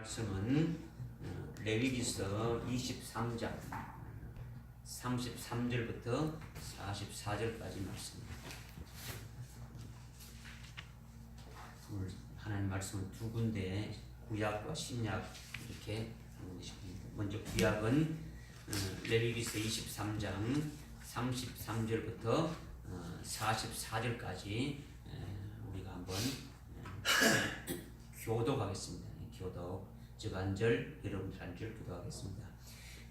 말씀은 레위기서 23장 33절부터 44절까지 말씀입니다. 오늘 하나님 말씀은 두 군데 구약과 신약 이렇게 하는 것입니다. 먼저 구약은 레위기서 23장 33절부터 44절까지 우리가 한번 교독하겠습니다. 교독 즉 한절 여러분들 한절 기도하겠습니다.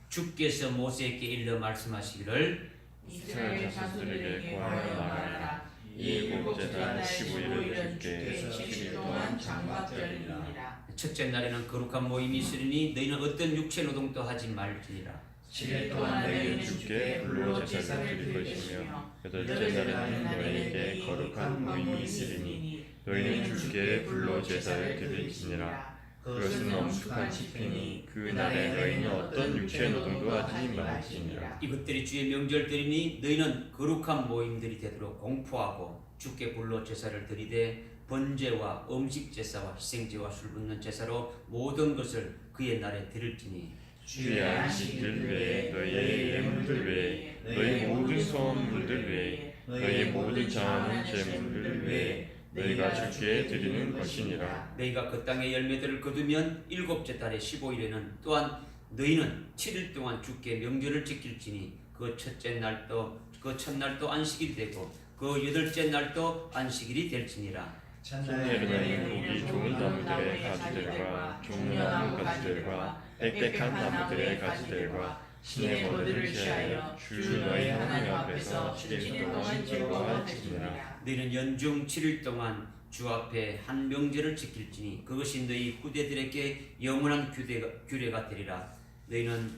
주께서 모세에게 일러 말씀하시기를 이스라엘 자손들에게 구하여 말하라. 이 일곱째 달 15일을 주께 7일 동안 장막절이니라. 첫째 날에는 거룩한 모임이 있으리니 너희는 어떤 육체 노동도 하지 말지니라. 7일 동안 너희는 주께 불로 제사를 드릴 것이며 여덟째 날에는 너희에게 거룩한 모임이 있으리니 너희는 주께 불로 제사를 드릴지니라. 그것은 엄숙한 집회니 그 날에 너희는 어떤 육체 노동도 하지 말지니라. 이것들이 주의 명절들이니 너희는 거룩한 모임들이 되도록 공포하고 주께 불로 제사를 드리되 번제와 음식 제사와 희생제와 술 붓는 제사로 모든 것을 그의 날에 드릴지니 주의 안식일 외에 너희의 예물들 외에 너희 모든 소원물들 외에 너희의 모든 정하는 제물들 외에 너희가 주께 드리는 것이니라. 너희가 그 땅의 열매들을 거두면 일곱째 달의 15일에는 또한 너희는 7일 동안 주께 명절을 지킬지니 그 첫째 날도 그 첫날도 안식일이 되고 그 여덟째 날도 안식일이 될지니라. 첫날에 너희는 보기 좋은 나무들의 가지들과 종려나무 가지들과 빽빽한 나무들의 가지들과 신의 벌들을 취하여 주 너희 하나님 앞에서 7일 동안 즐거워할지니라. 너희는 연중 7일 동안 주 앞에 한 명절을 지킬지니 그것이 너희 후대들에게 영원한 규례가 되리라. 너희는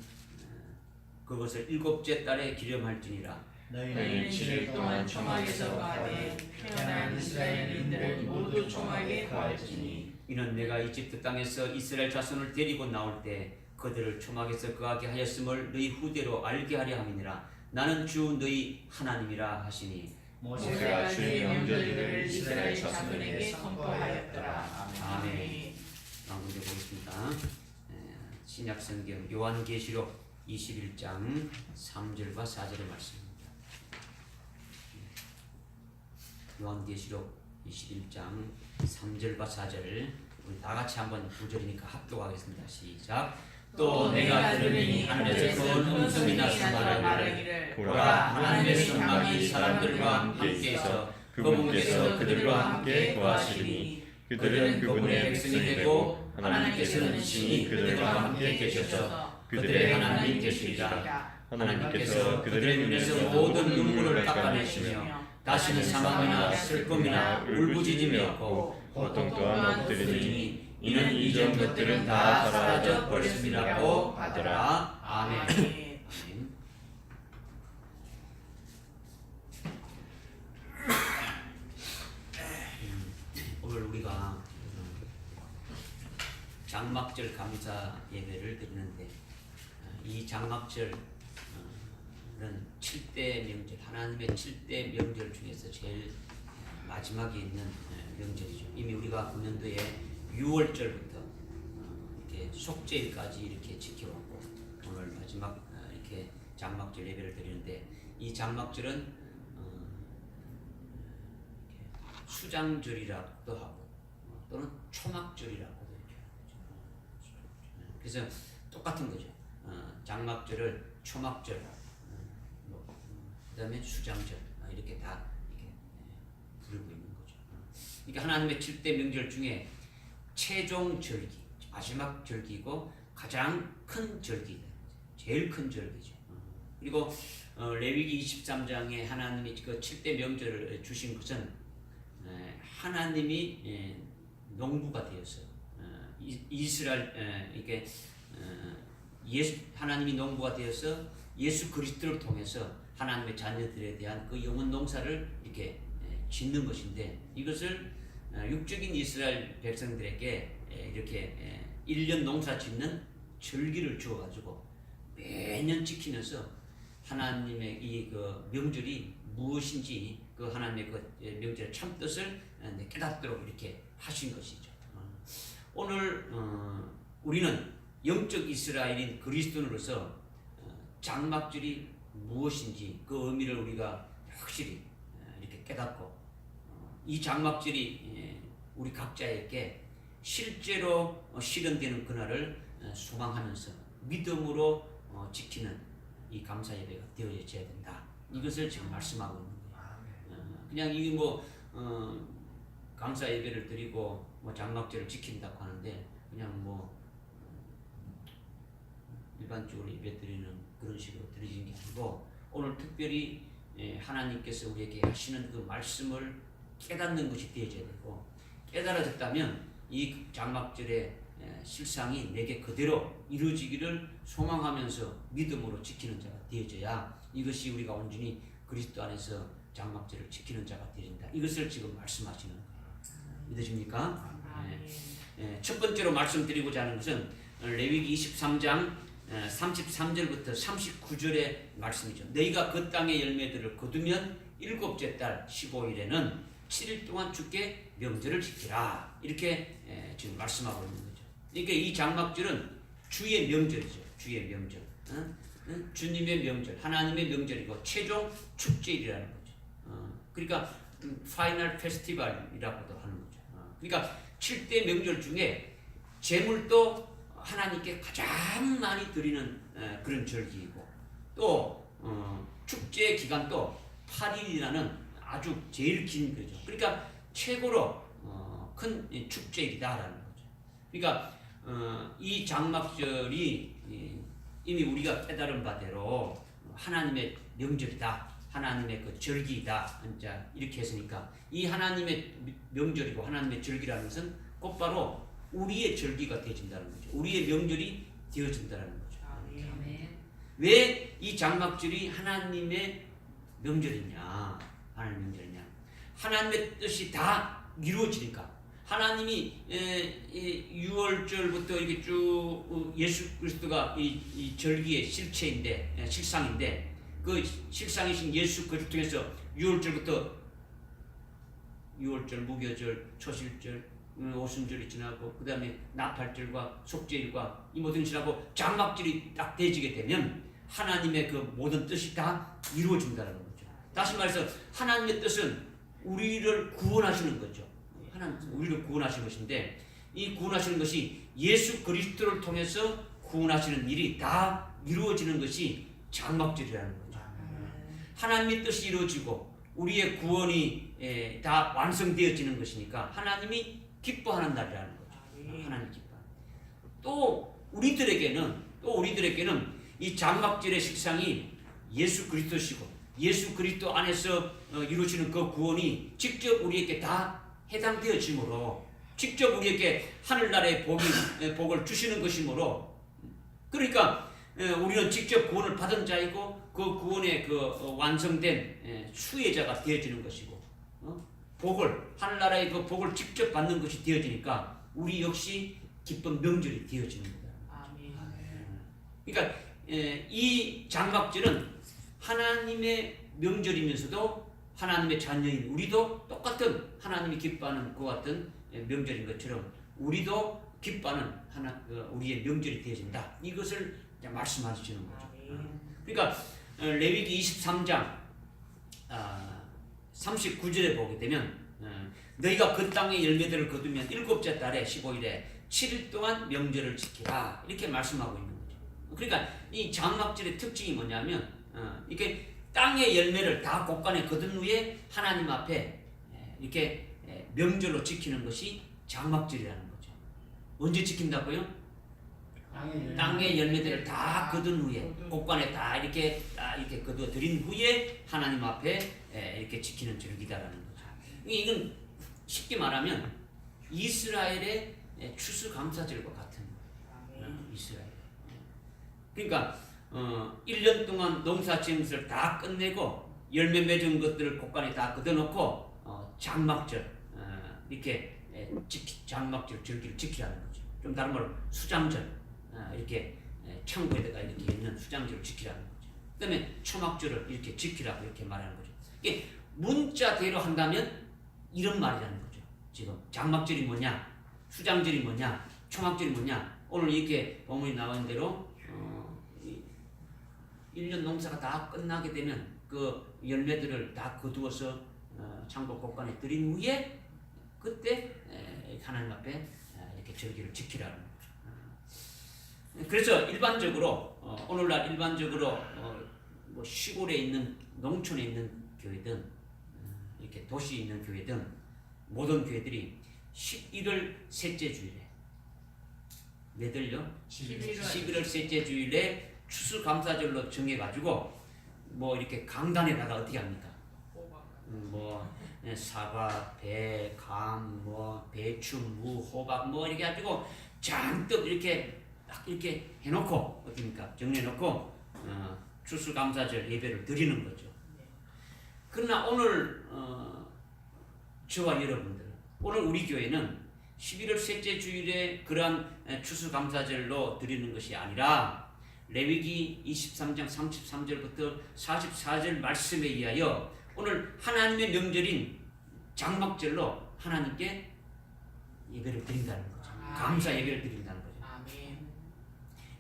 그것을 일곱째 달에 기념할지니라. 너희는 7일 동안 초막에서 거하되 태어난 이스라엘인들은 모두 초막에 거할지니 이는 내가 이집트 땅에서 이스라엘 자손을 데리고 나올 때 그들을 초막에서 거하게 하였음을 너희 후대로 알게 하려 함이니라. 나는 주 너희 하나님이라 하시니 모세가 주의 명절들을 이스라엘 자손에게 선포하였더라. 아멘. 다음 문제 보겠습니다. 신약성경 요한계시록 21장 3절과 4절의 말씀입니다. 요한계시록 21장 3절과 4절 우리 다 같이 한번 2절이니까 합독하겠습니다. 시작. 또 내가 들으니 하늘에서 큰 음성이 나서 말하기를 보라 하나님의 성막이 사람들과 함께 있어 그분께서 그들과 함께 거하시리니 그들은 그분의 백성이 되고 하나님께서는 친히 그들과 함께 계셔서 그들의 하나님 되시리라. 하나님께서 그들의 눈에서 모든 눈물을 닦아내시며 다시는 사망이나 슬픔이나 울부짖음이 없고 고통 또한 없으리니 이는 이전 것들은 다 사라져 버렸음이라고 하더라. 아멘. 오늘 우리가 장막절 감사 예배를 드리는데 이 장막절은 7대 명절, 하나님의 7대 명절 중에서 제일 마지막에 있는 명절이죠. 이미 우리가 금년도에 6월절부터 이렇게 속죄일까지 이렇게 지켜왔고 오늘 마지막 이렇게 장막절 예배를 드리는데 이 장막절은 수장절이라고도 하고 또는 초막절이라고도 이렇게 하죠. 그래서 똑같은 거죠. 장막절을 초막절, 그다음에 수장절 이렇게 다 이렇게 부르고 있는 거죠. 그러니까 하나님의 7대 명절 중에 최종 절기, 마지막 절기고 가장 큰 절기, 제일 큰 절기죠. 그리고 레위기 23장에 하나님이 그 7대 명절을 주신 것은 하나님이 농부가 되어서 이스라엘 이게 하나님이 농부가 되어서 예수 그리스도를 통해서 하나님의 자녀들에 대한 그 영혼 농사를 이렇게 짓는 것인데 이것을 육적인 이스라엘 백성들에게 이렇게 1년 농사 짓는 절기를 주어가지고 매년 지키면서 하나님의 이 그 명절이 무엇인지 그 하나님의 그 명절의 참 뜻을 깨닫도록 이렇게 하신 것이죠. 오늘 우리는 영적 이스라엘인 그리스도인으로서 장막절이 무엇인지 그 의미를 우리가 확실히 이렇게 깨닫고 이 장막절이 우리 각자에게 실제로 실현되는 그날을 소망하면서 믿음으로 지키는 이 감사 예배가 되어져야 된다. 이것을 지금 말씀하고 있는 거예요. 그냥 이 감사 예배를 드리고 장막절을 지킨다고 하는데 그냥 일반적으로 예배 드리는 그런 식으로 드리는 게 아니고 오늘 특별히 하나님께서 우리에게 하시는 그 말씀을 깨닫는 것이 되어져야 되고 깨달아졌다면 이 장막절의 실상이 내게 그대로 이루어지기를 소망하면서 믿음으로 지키는 자가 되어져야 이것이 우리가 온전히 그리스도 안에서 장막절을 지키는 자가 되어진다. 이것을 지금 말씀하시는 거예요. 믿으십니까? 첫 번째로 말씀드리고자 하는 것은 레위기 23장 33절부터 39절의 말씀이죠. 너희가 그 땅의 열매들을 거두면 일곱째 달 15일에는 7일 동안 주께 명절을 지키라. 이렇게 지금 말씀하고 있는 거죠. 그러니까 이 장막절은 주의 명절이죠. 주의 명절. 주님의 명절, 하나님의 명절이고 최종 축제일이라는 거죠. 그러니까 파이널 페스티벌이라고도 하는 거죠. 그러니까 7대 명절 중에 제물도 하나님께 가장 많이 드리는 그런 절기이고 또 축제 기간도 8일이라는 아주 제일 긴 거죠. 그러니까 최고로 큰 축제이다라는 거죠. 그러니까 이 장막절이 이미 우리가 깨달은 바대로 하나님의 명절이다, 하나님의 그 절기이다, 이렇게 했으니까 이 하나님의 명절이고 하나님의 절기라는 것은 곧바로 우리의 절기가 되어진다는 거죠. 우리의 명절이 되어진다는 거죠. 왜 이 장막절이 하나님의 명절이냐? 하나님의 명절이냐? 하나님의 뜻이 다 이루어지니까. 하나님이 6월절부터 이렇게 쭉 예수 그리스도가 이 절기의 실체인데, 실상인데, 그 실상이신 예수 그리스도 통해서 6월절부터 6월절, 무교절, 초실절, 오순절이 지나고 그 다음에 나팔절과 속죄일과 이 모든 지나고 장막절이 딱 되어지게 되면 하나님의 그 모든 뜻이 다 이루어진다는 거죠. 다시 말해서 하나님의 뜻은 우리를 구원하시는 거죠. 하나님 우리를 구원하시는 것인데 이 구원하시는 것이 예수 그리스도를 통해서 구원하시는 일이 다 이루어지는 것이 장막절이라는 거죠. 하나님의 뜻이 이루어지고 우리의 구원이 다 완성되어지는 것이니까 하나님이 기뻐하는 날이라는 거죠. 하나님 기뻐. 또 우리들에게는 이 장막절의 실상이 예수 그리스도시고 예수 그리스도 안에서 이루어지는 그 구원이 직접 우리에게 다 해당되어지므로 직접 우리에게 하늘나라의 복을 주시는 것이므로 그러니까 우리는 직접 구원을 받은 자이고 그 구원의 그 완성된 수혜자가 되어지는 것이고 하늘나라의 그 복을 직접 받는 것이 되어지니까 우리 역시 기쁜 명절이 되어지는 거다. 그러니까 이 장막절은 하나님의 명절이면서도 하나님의 자녀인 우리도 똑같은 하나님이 기뻐하는 그 같은 명절인 것처럼 우리도 기뻐하는 우리의 명절이 되어진다. 이것을 말씀하시는 거죠. 그러니까 레위기 23장 39절에 보게 되면 너희가 그 땅의 열매들을 거두면 일곱째 달에 15일에 7일 동안 명절을 지키라 이렇게 말씀하고 있는 거죠. 그러니까 이 장막절의 특징이 뭐냐면 이렇게 땅의 열매를 다 곳간에 거둔 후에 하나님 앞에 이렇게 명절로 지키는 것이 장막절이라는 거죠. 언제 지킨다고요? 땅의 열매들을 다 거둔 후에 곳간에 다 이렇게 거두어 드린 후에 하나님 앞에 이렇게 지키는 절기다라는 거죠. 이건 쉽게 말하면 이스라엘의 추수감사절과 같은 거예요. 이스라엘. 그러니까 1년 동안 농사 지은 것을 다 끝내고 열매 맺은 것들을 곳간에 다 걷어놓고 장막절 이렇게 장막절 절기를 지키라는 거죠. 좀 다른 말로 수장절 이렇게 창고에다가 이렇게 있는 수장절을 지키라는 거죠. 그다음에 초막절을 이렇게 지키라고 이렇게 말하는 거죠. 이게 문자대로 한다면 이런 말이라는 거죠. 지금 장막절이 뭐냐, 수장절이 뭐냐, 초막절이 뭐냐. 오늘 이렇게 본문이 나온 대로 1년 농사가 다 끝나게 되면 그 열매들을 다 거두어서 창고 곳간에 들인 후에 그때 하나님 앞에 이렇게 절기를 지키라는 거죠. 그래서 일반적으로 오늘날 일반적으로 뭐 시골에 있는 농촌에 있는 교회든 이렇게 도시에 있는 교회든 모든 교회들이 11월 셋째 주일에 매들요 11월 셋째 주일에 추수감사절로 정해가지고 뭐 이렇게 강단에다가 어떻게 합니까? 뭐 사과, 배, 감, 뭐 배추, 무, 호박 뭐 이렇게 가지고 잔뜩 이렇게 딱 이렇게 해놓고 어떻습니까? 정리해놓고 추수감사절 예배를 드리는 거죠. 그러나 오늘 저와 여러분들 오늘 우리 교회는 11월 셋째 주일에 그러한 추수감사절로 드리는 것이 아니라 레위기 23장 33절부터 44절 말씀에 의하여 오늘 하나님의 명절인 장막절로 하나님께 예배를 드린다는 거죠. 감사 예배를 드린다는 거죠.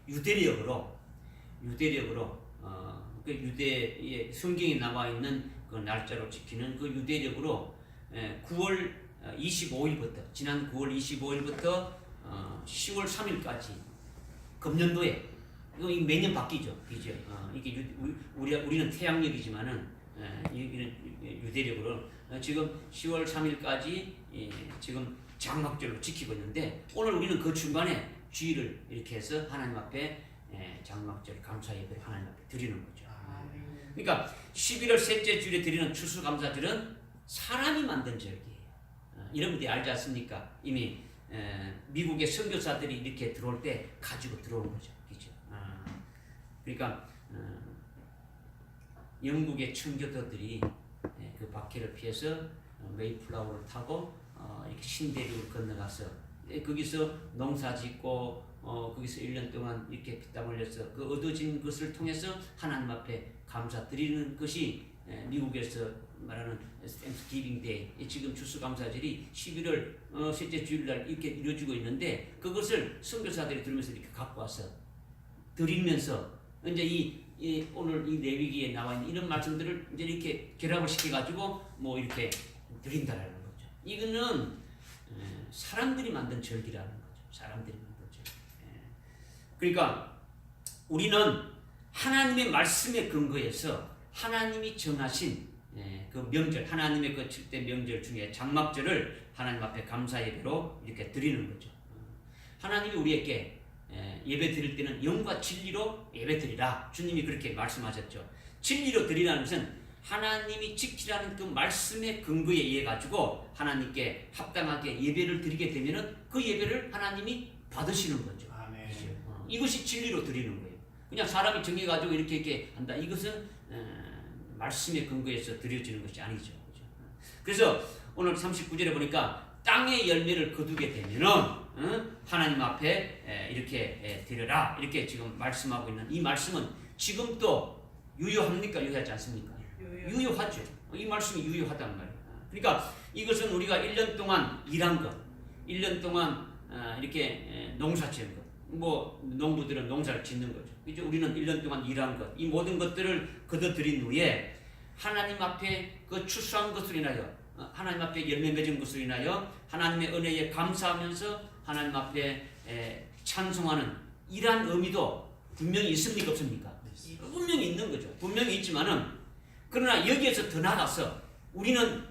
유대력으로 그 유대의 성경에 나와 있는 그 날짜로 지키는 그 유대력으로 9월 25일부터 지난 9월 25일부터 10월 3일까지 금년도에 이거 매년 바뀌죠, 그죠? 이게 우리는 태양력이지만은 유대력으로 지금 10월 3일까지 지금 장막절로 지키고 있는데 오늘 우리는 그 중간에 주일을 이렇게 해서 하나님 앞에 장막절 감사 예배를 하나님 앞에 드리는 거죠. 그러니까 11월 셋째 주일에 드리는 추수감사절은 사람이 만든 절기예요. 여러분들이 알지 않습니까? 이미 미국의 선교사들이 이렇게 들어올 때 가지고 들어온 거죠, 그죠? 그러니까 영국의 청교도들이 그 박해를 피해서 메이플라워를 타고 이렇게 신대륙을 건너가서 거기서 농사짓고 거기서 1년 동안 이렇게 피땀 흘려서 그 얻어진 것을 통해서 하나님 앞에 감사드리는 것이 미국에서 말하는 땡스기빙 데이, 지금 추수감사절이 11월 셋째 주일날 이렇게 이루어지고 있는데 그것을 선교사들이 들으면서 이렇게 갖고 와서 드리면서 이제 이 오늘 이 레위기에 나와 있는 이런 말씀들을 이제 이렇게 결합을 시켜가지고 뭐 이렇게 드린다라는 거죠. 이거는 사람들이 만든 절기라는 거죠. 사람들이 만든 절기. 그러니까 우리는 하나님의 말씀에 근거해서 하나님이 정하신 그 명절, 하나님의 그 7대 명절 중에 장막절을 하나님 앞에 감사 예배로 이렇게 드리는 거죠. 하나님이 우리에게 예배 드릴 때는 영과 진리로 예배 드리라. 주님이 그렇게 말씀하셨죠. 진리로 드리라는 것은 하나님이 지키라는 그 말씀의 근거에 의해 가지고 하나님께 합당하게 예배를 드리게 되면은 그 예배를 하나님이 받으시는 거죠. 아멘. 이것이 진리로 드리는 거예요. 그냥 사람이 정해가지고 이렇게 한다. 이것은 말씀의 근거에서 드려지는 것이 아니죠. 그래서 오늘 39절에 보니까 땅의 열매를 거두게 되면은 하나님 앞에 이렇게 드려라. 이렇게 지금 말씀하고 있는 이 말씀은 지금 또 유효합니까? 유효하지 않습니까? 유효하죠. 이 말씀이 유효하단 말이에요. 그러니까 이것은 우리가 1년 동안 일한 것, 1년 동안 이렇게 농사 지은 것, 뭐 농부들은 농사를 짓는 거죠. 그죠? 우리는 1년 동안 일한 것, 이 모든 것들을 거둬들인 후에 하나님 앞에 그 추수한 것을 인하여 하나님 앞에 열매 맺은 것을 인하여 하나님의 은혜에 감사하면서 하나님 앞에 찬송하는 이러한 의미도 분명히 있습니까? 없습니까? 분명히 있는 거죠. 분명히 있지만은 그러나 여기에서 더 나아가서 우리는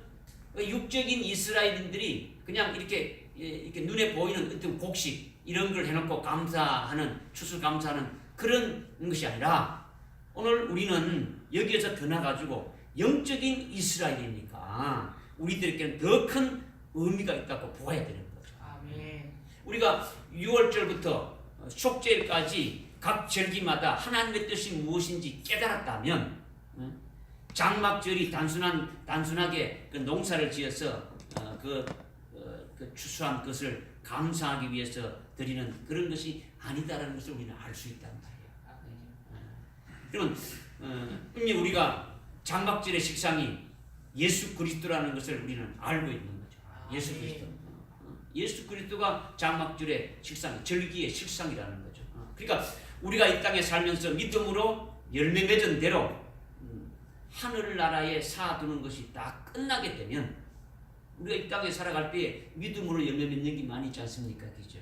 육적인 이스라엘인들이 그냥 이렇게 눈에 보이는 어떤 곡식 이런 걸 해놓고 감사하는 추수 감사하는 그런 것이 아니라 오늘 우리는 여기에서 더 나아가지고 영적인 이스라엘이니까 우리들에게는 더 큰 의미가 있다고 보아야 되는 거죠. 아멘. 우리가 6월절부터 속죄일까지 각 절기마다 하나님의 뜻이 무엇인지 깨달았다면 장막절이 단순하게 그 농사를 지어서 그 추수한 것을 감사하기 위해서 드리는 그런 것이 아니다라는 것을 우리는 알 수 있단 말이에요. 그러면 이미 우리가 장막절의 식상이 예수 그리스도라는 것을 우리는 알고 있는 거죠. 예수 그리스도. 예수 그리스도가 장막절의 식상, 절기의 식상이라는 거죠. 그러니까 우리가 이 땅에 살면서 믿음으로 열매 맺은 대로 하늘나라에 사두는 것이 다 끝나게 되면 우리가 이 땅에 살아갈 때 믿음으로 열매 맺는 게 많이 있지 않습니까? 그죠?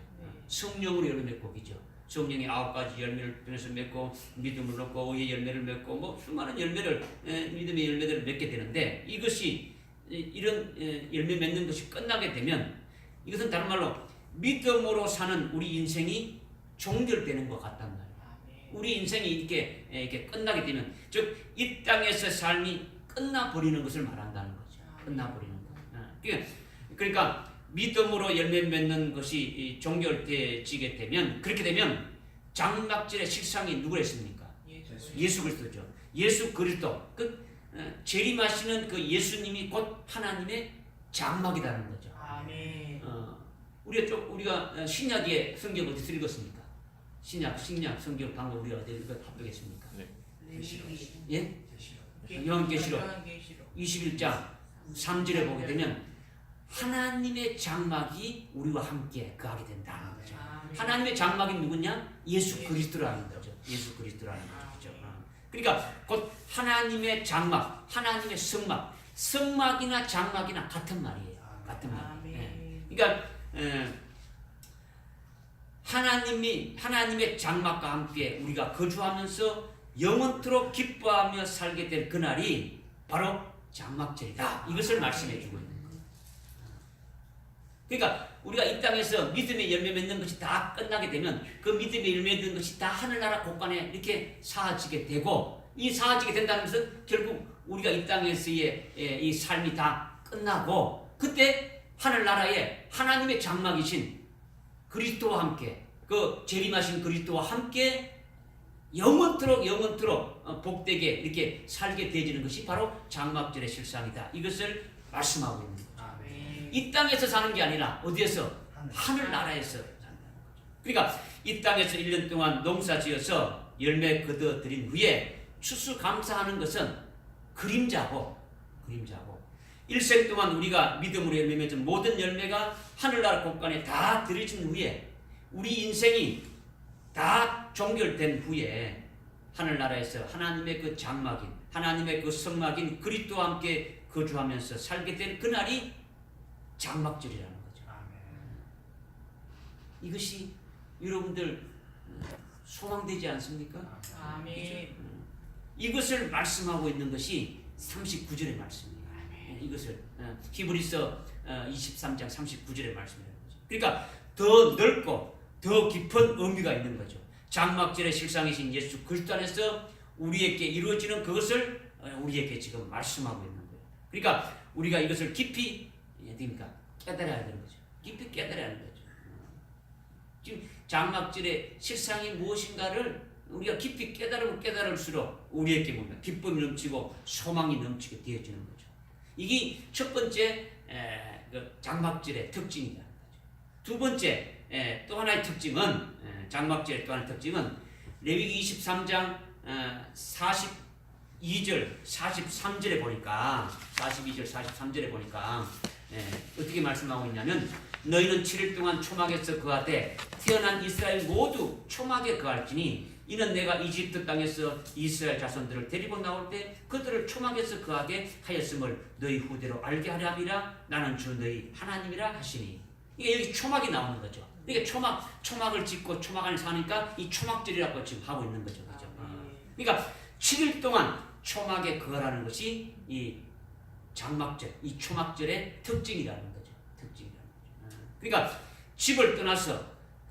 성령으로 열매 맺고, 그죠? 성령이 9가지 열매를 통해서 맺고, 믿음을 얻고, 의의 열매를 맺고, 뭐 수많은 열매를, 믿음의 열매들을 맺게 되는데, 이것이 이런 열매 맺는 것이 끝나게 되면 이것은 다른 말로 믿음으로 사는 우리 인생이 종결되는 것 같단 말이에요. 우리 인생이 이렇게 끝나게 되면, 즉 이 땅에서 삶이 끝나버리는 것을 말한다는 거죠. 끝나버리는 것. 그러니까 믿음으로 열매 맺는 것이 종결되지게 되면, 그렇게 되면 장막절의 식상이 누구 했습니까? 예수 그리스도죠. 예수 그리스도, 재림하시는 그 예수님이 곧 하나님의 장막이라는 거죠. 아멘. 우리가 신약의 성경 어디서 읽었습니까? 신약 성경 방금 우리가 어디 합독했습니까? 예? 요한계시록 21장 3절에 보게 되면 하나님의 장막이 우리와 함께 거하게 된다는 거죠. 하나님의 장막이 누구냐? 예수 그리스도라는 거죠. 예수 그리스도라는 거죠. 그러니까 곧 하나님의 장막, 하나님의 성막, 성막이나 장막이나 같은 말이에요. 같은 말. 그러니까 하나님의 장막과 함께 우리가 거주하면서 영원토록 기뻐하며 살게 될 그날이 바로 장막절이다. 이것을 말씀해 주고 있는 거예요. 그러니까 우리가 이 땅에서 믿음의 열매 맺는 것이 다 끝나게 되면 그 믿음의 열매 맺는 것이 다 하늘나라 곳간에 이렇게 사라지게 되고, 이 사라지게 된다는 것은 결국 우리가 이 땅에서의 이 삶이 다 끝나고, 그때 하늘나라에 하나님의 장막이신 그리스도와 함께, 그 재림하신 그리스도와 함께 영원토록 복되게 이렇게 살게 되어지는 것이 바로 장막절의 실상이다. 이것을 말씀하고 있는 거죠. 이 땅에서 사는 게 아니라 어디에서? 하늘나라에서 산다는 거죠. 그러니까 이 땅에서 1년 동안 농사 지어서 열매 거둬들인 후에 추수감사하는 것은 그림자고, 일생 동안 우리가 믿음으로 열매 맺은 모든 열매가 하늘나라 곳간에 다 들여진 후에 우리 인생이 다 종결된 후에 하늘나라에서 하나님의 그 장막인, 하나님의 그 성막인 그리스도와 함께 거주하면서 살게 될 그날이 장막절이라는 거죠. 이것이 여러분들 소망되지 않습니까? 아멘. 이것을 말씀하고 있는 것이 39절의 말씀이에요. 이것을 히브리서 23장 39절의 말씀이라는 거죠. 그러니까 더 넓고 더 깊은 의미가 있는 거죠. 장막절의 실상이신 예수 그리스도 안에서 우리에게 이루어지는 그것을 우리에게 지금 말씀하고 있는 거예요. 그러니까 우리가 이것을 깊이 깨달아야 되는 거죠. 깊이 깨달아야 하는 거죠. 지금 장막절의 실상이 무엇인가를 우리가 깊이 깨달을수록 우리에게 보면 기쁨이 넘치고 소망이 넘치게 되어지는 거죠. 이게 첫 번째 장막절의 특징이라는 거죠. 두 번째 또 하나의 특징은, 장막절의 또 하나의 특징은 레위기 23장 42절 43절에 보니까, 42절 43절에 보니까 어떻게 말씀하고 있냐면, 너희는 7일 동안 초막에서 거하되 태어난 이스라엘 모두 초막에 거할지니 이는 내가 이집트 땅에서 이스라엘 자손들을 데리고 나올 때 그들을 초막에서 거하게 하였음을 너희 후대로 알게 하려 함이라. 나는 주 너희 하나님이라 하시니. 이게 여기 초막이 나오는 거죠. 이게 초막을 짓고 초막 안에 사니까 이 초막절이라고 지금 하고 있는 거죠. 그죠? 그러니까 7일 동안 초막에 거하라는 것이 이 장막절, 이 초막절의 특징이라는 거죠. 그러니까 집을 떠나서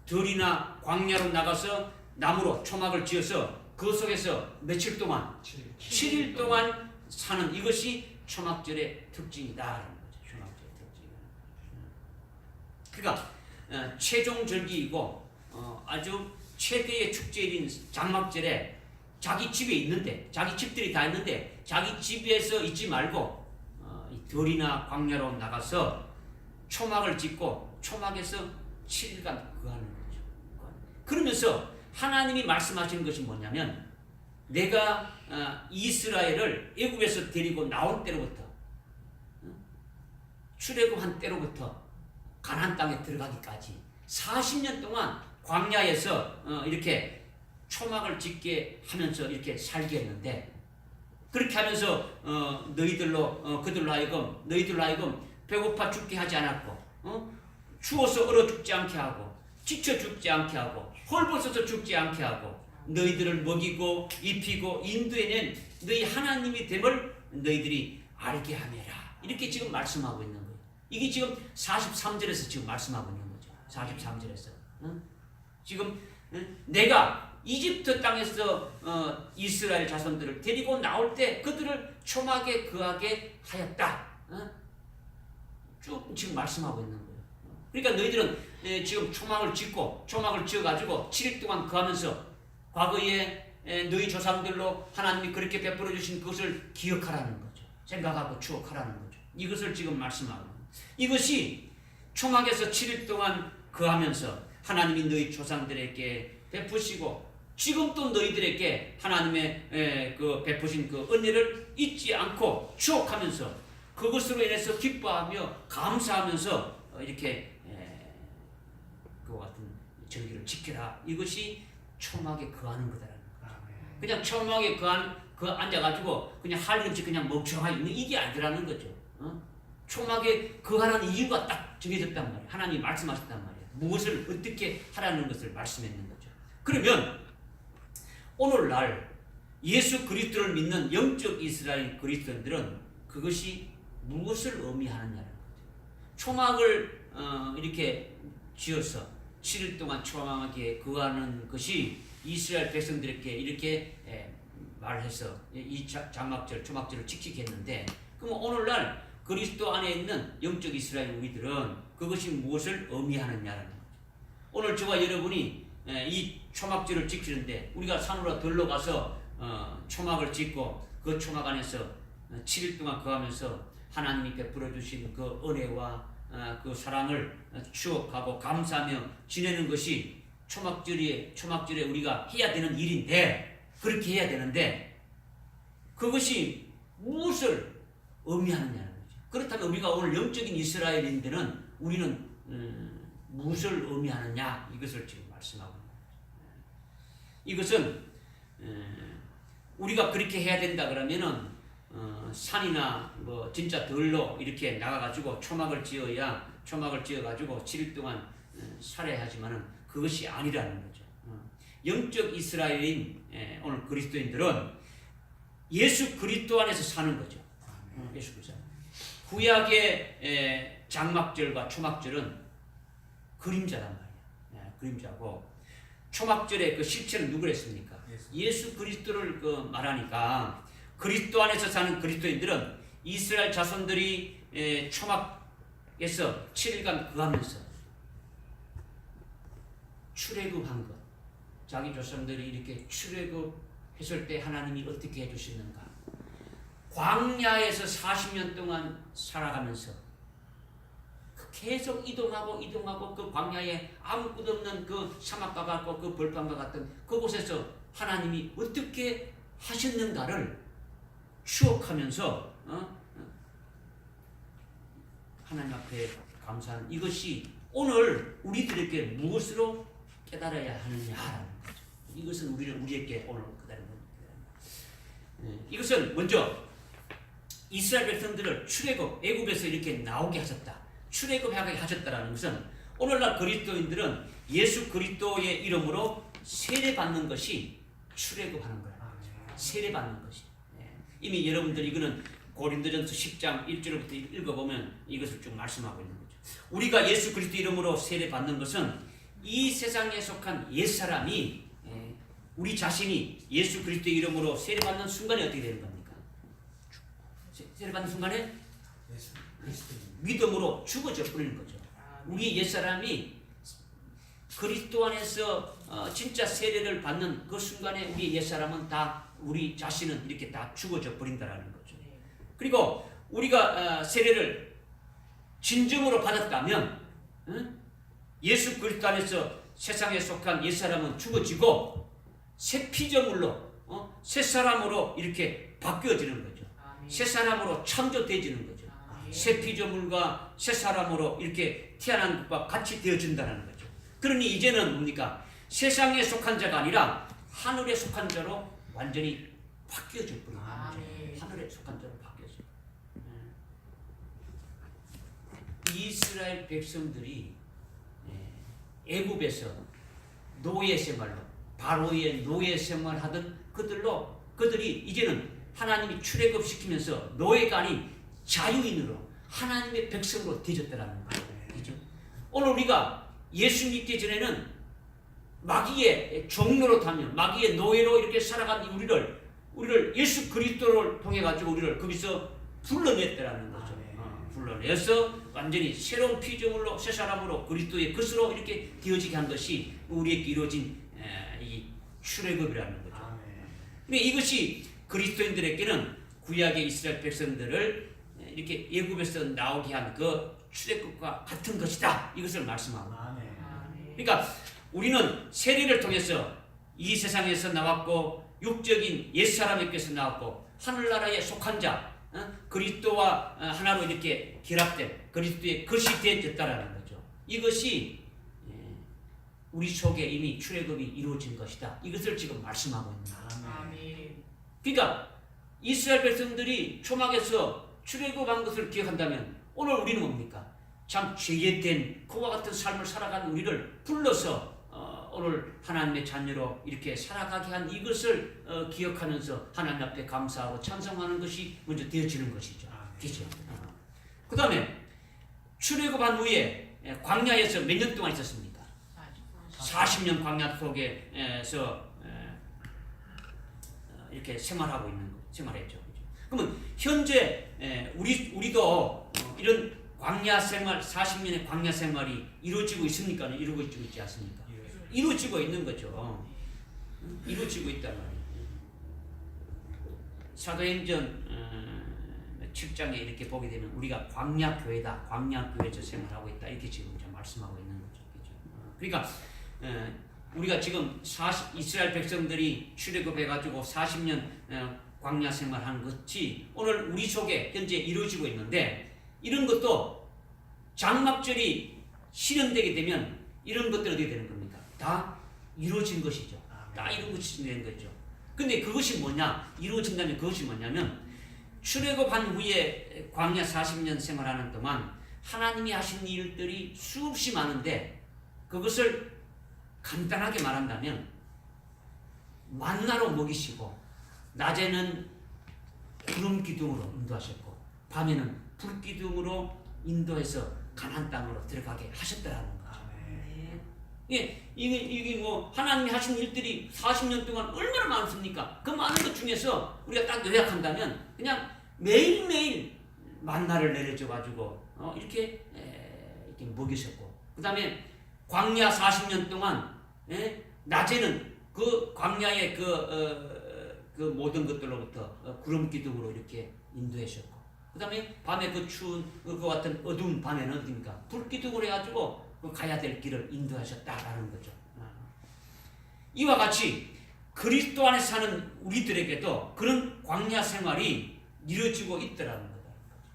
들이나 광야로 나가서 나무로 초막을 지어서 그 속에서 며칠 동안? 7일 동안 사는 이것이 초막절의 특징이다라는 거죠. 초막절의 특징. 그러니까 최종 절기이고 아주 최대의 축제일인 장막절에 자기 집에 있는데, 자기 집들이 다 있는데 자기 집에서 있지 말고 들이나 광야로 나가서 초막을 짓고 초막에서 7일간 거하는 거죠. 그러면서 하나님이 말씀하시는 것이 뭐냐면, 내가 이스라엘을 애굽에서 데리고 나온 때로부터, 출애굽한 때로부터 가나안 땅에 들어가기까지 40년 동안 광야에서 이렇게 초막을 짓게 하면서 이렇게 살게 했는데, 그렇게 하면서 그들로 하여금 배고파 죽게 하지 않았고, 추워서 얼어 죽지 않게 하고, 지쳐 죽지 않게 하고, 헐벗어서 죽지 않게 하고, 너희들을 먹이고 입히고 인도해낸 너희 하나님이 됨을 너희들이 알게 하매라. 이렇게 지금 말씀하고 있는 거예요. 이게 지금 43절에서 지금 말씀하고 있는 거죠. 43절에서. 지금 내가 이집트 땅에서 이스라엘 자손들을 데리고 나올 때 그들을 초막에 거하게 하였다. 쭉 지금 말씀하고 있는 거예요. 그러니까 너희들은 지금 초막을 지어가지고 7일 동안 거하면서 과거에 너희 조상들로 하나님이 그렇게 베풀어 주신 그것을 기억하라는 거죠. 생각하고 추억하라는 거죠. 이것을 지금 말씀하고, 이것이 초막에서 7일 동안 거하면서 하나님이 너희 조상들에게 베푸시고 지금 또 너희들에게 하나님의 그 베푸신 그 은혜를 잊지 않고 추억하면서 그것으로 인해서 기뻐하며 감사하면서 이렇게 그와 같은 절기를 지켜라. 이것이 초막에 거하는 거다라는 거죠. 그냥 초막에 앉아가지고 그냥 할 일 없이 그냥 멍청하게 있는 이게 아니라는 거죠. 초막에 거하라는 이유가 딱 정해졌단 말이에요. 하나님이 말씀하셨단 말이에요. 무엇을 어떻게 하라는 것을 말씀했는 거죠. 그러면 오늘날 예수 그리스도를 믿는 영적 이스라엘 그리스도인들은 그것이 무엇을 의미하느냐는 거죠. 초막을 이렇게 지어서 7일 동안 초막에 거하는 것이 이스라엘 백성들에게 이렇게 말해서 이 초막절을 지키게 했는데, 그럼 오늘날 그리스도 안에 있는 영적 이스라엘 우리들은 그것이 무엇을 의미하느냐는 거죠. 오늘 저와 여러분이 이 초막절을 지키는데 우리가 산으로 들러가서 초막을 짓고 그 초막 안에서 7일 동안 거하면서 하나님이 베풀어 주신 그 은혜와 그 사랑을 추억하고 감사하며 지내는 것이 초막절에 우리가 해야 되는 일인데, 그렇게 해야 되는데 그것이 무엇을 의미하느냐는 거죠. 그렇다면 우리가 오늘 영적인 이스라엘인들은 우리는 무엇을 의미하느냐, 이것을 지금 말씀하고 있는 거죠. 이것은 우리가 그렇게 해야 된다 그러면은 산이나 뭐 진짜 들로 이렇게 나가가지고 초막을 지어가지고 7일 동안 살아야 하지만은 그것이 아니라는 거죠. 영적 이스라엘인 오늘 그리스도인들은 예수 그리스도 안에서 사는 거죠. 예수 그리스도. 구약의 장막절과 초막절은 그림자란 말이야. 그림자고, 초막절의 그 실체는 누구를 했습니까? 예수 그리스도를 말하니까 그리스도 안에서 사는 그리스도인들은 이스라엘 자손들이 초막에서 7일간 거하면서 출애굽한 것, 자기 조상들이 이렇게 출애굽했을 때 하나님이 어떻게 해주시는가, 광야에서 40년 동안 살아가면서 계속 이동하고 그 광야에 아무 끝 없는 그 사막과 같고 그 벌판과 같은 그곳에서 하나님이 어떻게 하셨는가를 추억하면서 하나님 앞에 감사하는 이것이 오늘 우리들에게 무엇으로 깨달아야 하느냐라는 거죠. 이것은 우리에게 오늘 깨달은 겁니다. 이것은 먼저 이스라엘 백성들을 애굽에서 이렇게 나오게 하셨다. 출애굽하게 하셨다라는 것은 오늘날 그리스도인들은 예수 그리스도의 이름으로 세례받는 것이 출애굽하는 거예요. 세례받는 것이. 이미 여러분들 이거는 고린도전서 10장 1절부터 읽어보면 이것을 쭉 말씀하고 있는 거죠. 우리가 예수 그리스도 이름으로 세례받는 것은 이 세상에 속한 옛사람이 우리 자신이 예수 그리스도 이름으로 세례받는 순간에 어떻게 되는 겁니까? 세례받는 순간에 믿음으로 죽어져 버리는 거죠. 우리 옛사람이 그리스도 안에서 진짜 세례를 받는 그 순간에 우리 옛사람은 다, 우리 자신은 이렇게 다 죽어져 버린다라는 거죠. 그리고 우리가 세례를 진정으로 받았다면 예수 그리스도 안에서 세상에 속한 옛사람은 죽어지고 새 피조물로 새 사람으로 이렇게 바뀌어지는 거죠. 새 사람으로 창조되어지는 거죠. 새 피조물과 새 사람으로 이렇게 태어난 것과 같이 되어준다는 거죠. 그러니 이제는 뭡니까? 세상에 속한 자가 아니라 하늘에 속한 자로 완전히 바뀌어질 뿐이에요. 하늘에 속한 자로 바뀌어져. 이스라엘 백성들이 애굽에서 노예 생활로 바로의 노예 생활하던 그들이 이제는 하나님이 출애굽시키면서 노예가 아닌 자유인으로 하나님의 백성으로 되어졌다는 거예요. 그죠? 오늘 우리가 예수 믿기 전에는 마귀의 종로로 타면 마귀의 노예로 이렇게 살아간 우리를 예수 그리스도를 통해 가지고 우리를 거기서 불러냈다라는 거죠. 불러내서 완전히 새로운 피조물로 새 사람으로 그리스도의 것으로 이렇게 되어지게 한 것이 우리에게 이루어진 이 출애굽이라는 거죠. 근데 이것이 그리스도인들에게는 구약의 이스라엘 백성들을 이렇게 애굽에서 나오게 한 그 출애굽과 같은 것이다. 이것을 말씀하고. 그러니까 우리는 세례를 통해서 이 세상에서 나왔고 육적인 옛사람에게서 나왔고 하늘나라에 속한 자 그리스도와 하나로 이렇게 결합된 그리스도의 것이 되어졌다라는 거죠. 이것이 우리 속에 이미 출애굽이 이루어진 것이다. 이것을 지금 말씀하고 있는 거예요. 그러니까 이스라엘 백성들이 초막에서 출애굽한 것을 기억한다면 오늘 우리는 뭡니까? 참 죄된 그와 같은 삶을 살아가는 우리를 불러서 오늘 하나님의 자녀로 이렇게 살아가게 한 이것을 기억하면서 하나님 앞에 감사하고 찬송하는 것이 먼저 되어지는 것이죠. 그렇죠? 그 다음에 출애굽한 후에 광야에서 몇 년 동안 있었습니까? 40년 광야 속에서 이렇게 생활하고 생활했죠. 그렇죠? 그러면 현재 우리도 이런 광야 생활 40년의 광야 생활이 이루어지고 있습니까? 이루어지고 있지 않습니까? 이루어지고 있는 거죠. 이루어지고 있단 말이에요. 사도행전 7장에 이렇게 보게 되면 우리가 광야교회다, 광야교회에서 생활하고 있다 이렇게 지금 말씀하고 있는 거죠. 그러니까 우리가 지금 이스라엘 백성들이 출애굽해가지고 40년 광야 생활하는 것이 오늘 우리 속에 현재 이루어지고 있는데 이런 것도 장막절이 실현되게 되면 이런 것들은 어떻게 되는 겁니까? 다 이루어진 것이죠. 다 이룬 것이 된 거죠. 근데 그것이 뭐냐? 이루어진다면 그것이 뭐냐면 출애굽한 후에 광야 40년 생활하는 동안 하나님이 하신 일들이 수없이 많은데 그것을 간단하게 말한다면 만나로 먹이시고 낮에는 구름 기둥으로 인도하셨고 밤에는 불 기둥으로 인도해서 가나안 땅으로 들어가게 하셨다라는 거죠. 이게 뭐 하나님이 하신 일들이 40년 동안 얼마나 많습니까? 그 많은 것 중에서 우리가 딱 요약한다면 그냥 매일매일 만나를 내려줘가지고 이렇게 먹이셨고 그 다음에 광야 40년 동안 낮에는 그 광야의 그 모든 것들로부터 구름 기둥으로 이렇게 인도하셨고 그 다음에 밤에 그 추운 그 같은 어두운 밤에는 어디입니까? 불 기둥으로 해가지고 그 가야 될 길을 인도하셨다라는 거죠. 이와 같이 그리스도 안에 사는 우리들에게도 그런 광야 생활이 이루어지고 있더라는 거다.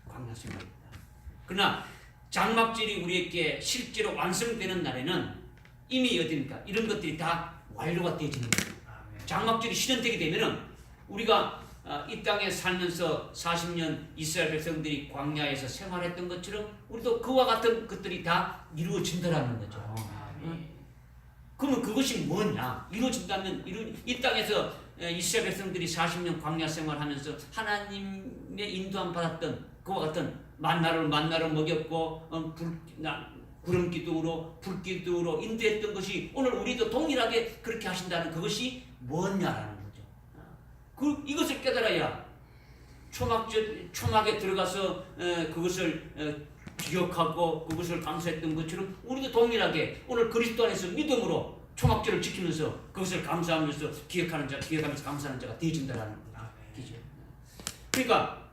광야 생활이 있다. 그러나 장막절이 우리에게 실제로 완성되는 날에는 이미 어디입니까? 이런 것들이 다 완료가 되어지는 거예요. 장막절이 실현되게 되면은 우리가 이 땅에 살면서 40년 이스라엘 백성들이 광야에서 생활했던 것처럼 우리도 그와 같은 것들이 다 이루어진다라는 거죠. 그러면 그것이 뭐냐? 이루어진다면 이 땅에서 이스라엘 백성들이 40년 광야 생활하면서 하나님의 인도함 받았던 그와 같은 만나를 먹였고 구름 기둥으로 불 기둥으로 인도했던 것이 오늘 우리도 동일하게 그렇게 하신다는 그것이 뭐냐라는 거죠. 이것을 깨달아야 초막에 들어가서 그것을 기억하고 그것을 감사했던 것처럼 우리도 동일하게 오늘 그리스도 안에서 믿음으로 초막절을 지키면서 그것을 감사하면서 기억하면서 감사하는 자가 되어진다라는 거죠. 그러니까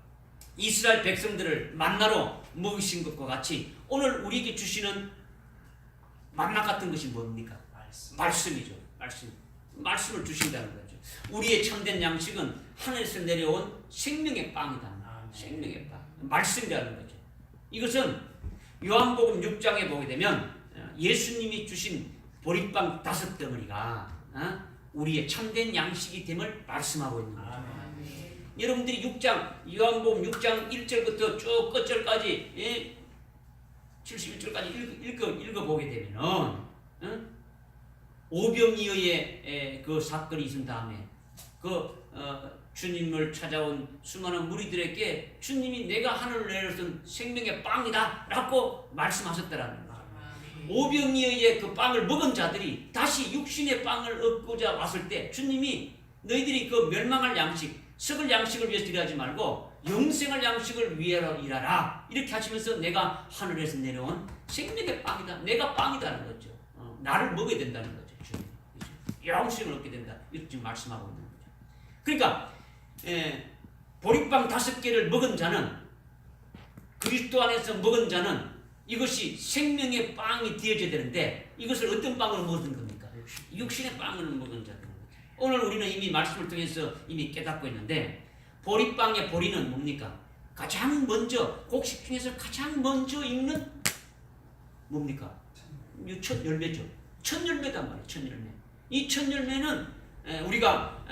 이스라엘 백성들을 만나로 먹이신 것과 같이 오늘 우리에게 주시는 만나 같은 것이 뭡니까? 말씀이죠. 말씀을 주신다는 거죠. 우리의 참된 양식은 하늘에서 내려온 생명의 빵이다. 생명의 빵. 말씀이라는 거죠. 이것은 요한복음 6장에 보게 되면 예수님이 주신 보리빵 5덩어리가 우리의 참된 양식이 됨을 말씀하고 있는 거죠. 여러분들이 요한복음 6장 1절부터 쭉 끝절까지 71절까지 읽어보게 되면은 오병이어의 그 사건이 있은 다음에 주님을 찾아온 수많은 무리들에게 주님이 내가 하늘을 내려선 생명의 빵이다 라고 말씀하셨더라는 거예요. 오병이어의 그 빵을 먹은 자들이 다시 육신의 빵을 얻고자 왔을 때 주님이 너희들이 그 멸망할 양식, 썩을 양식을 위해서 일하지 말고 영생할 양식을 위하여 일하라 이렇게 하시면서 내가 하늘에서 내려온 생명의 빵이다, 내가 빵이다는 거죠. 나를 먹어야 된다는 거죠. 주님. 영생을 얻게 된다 이렇게 지금 말씀하고 있는 거죠. 그러니까 보리빵 5개를 먹은 자는, 그리스도 안에서 먹은 자는 이것이 생명의 빵이 되어져야 되는데 이것을 어떤 빵으로 먹은 겁니까? 육신의 빵을 먹은 자들. 오늘 우리는 이미 말씀을 통해서 이미 깨닫고 있는데 보리빵의 보리는 뭡니까? 가장 먼저 곡식 중에서 가장 먼저 익는 뭡니까? 첫 열매죠. 첫 열매단 말이에요. 첫 열매. 이 첫 열매는 우리가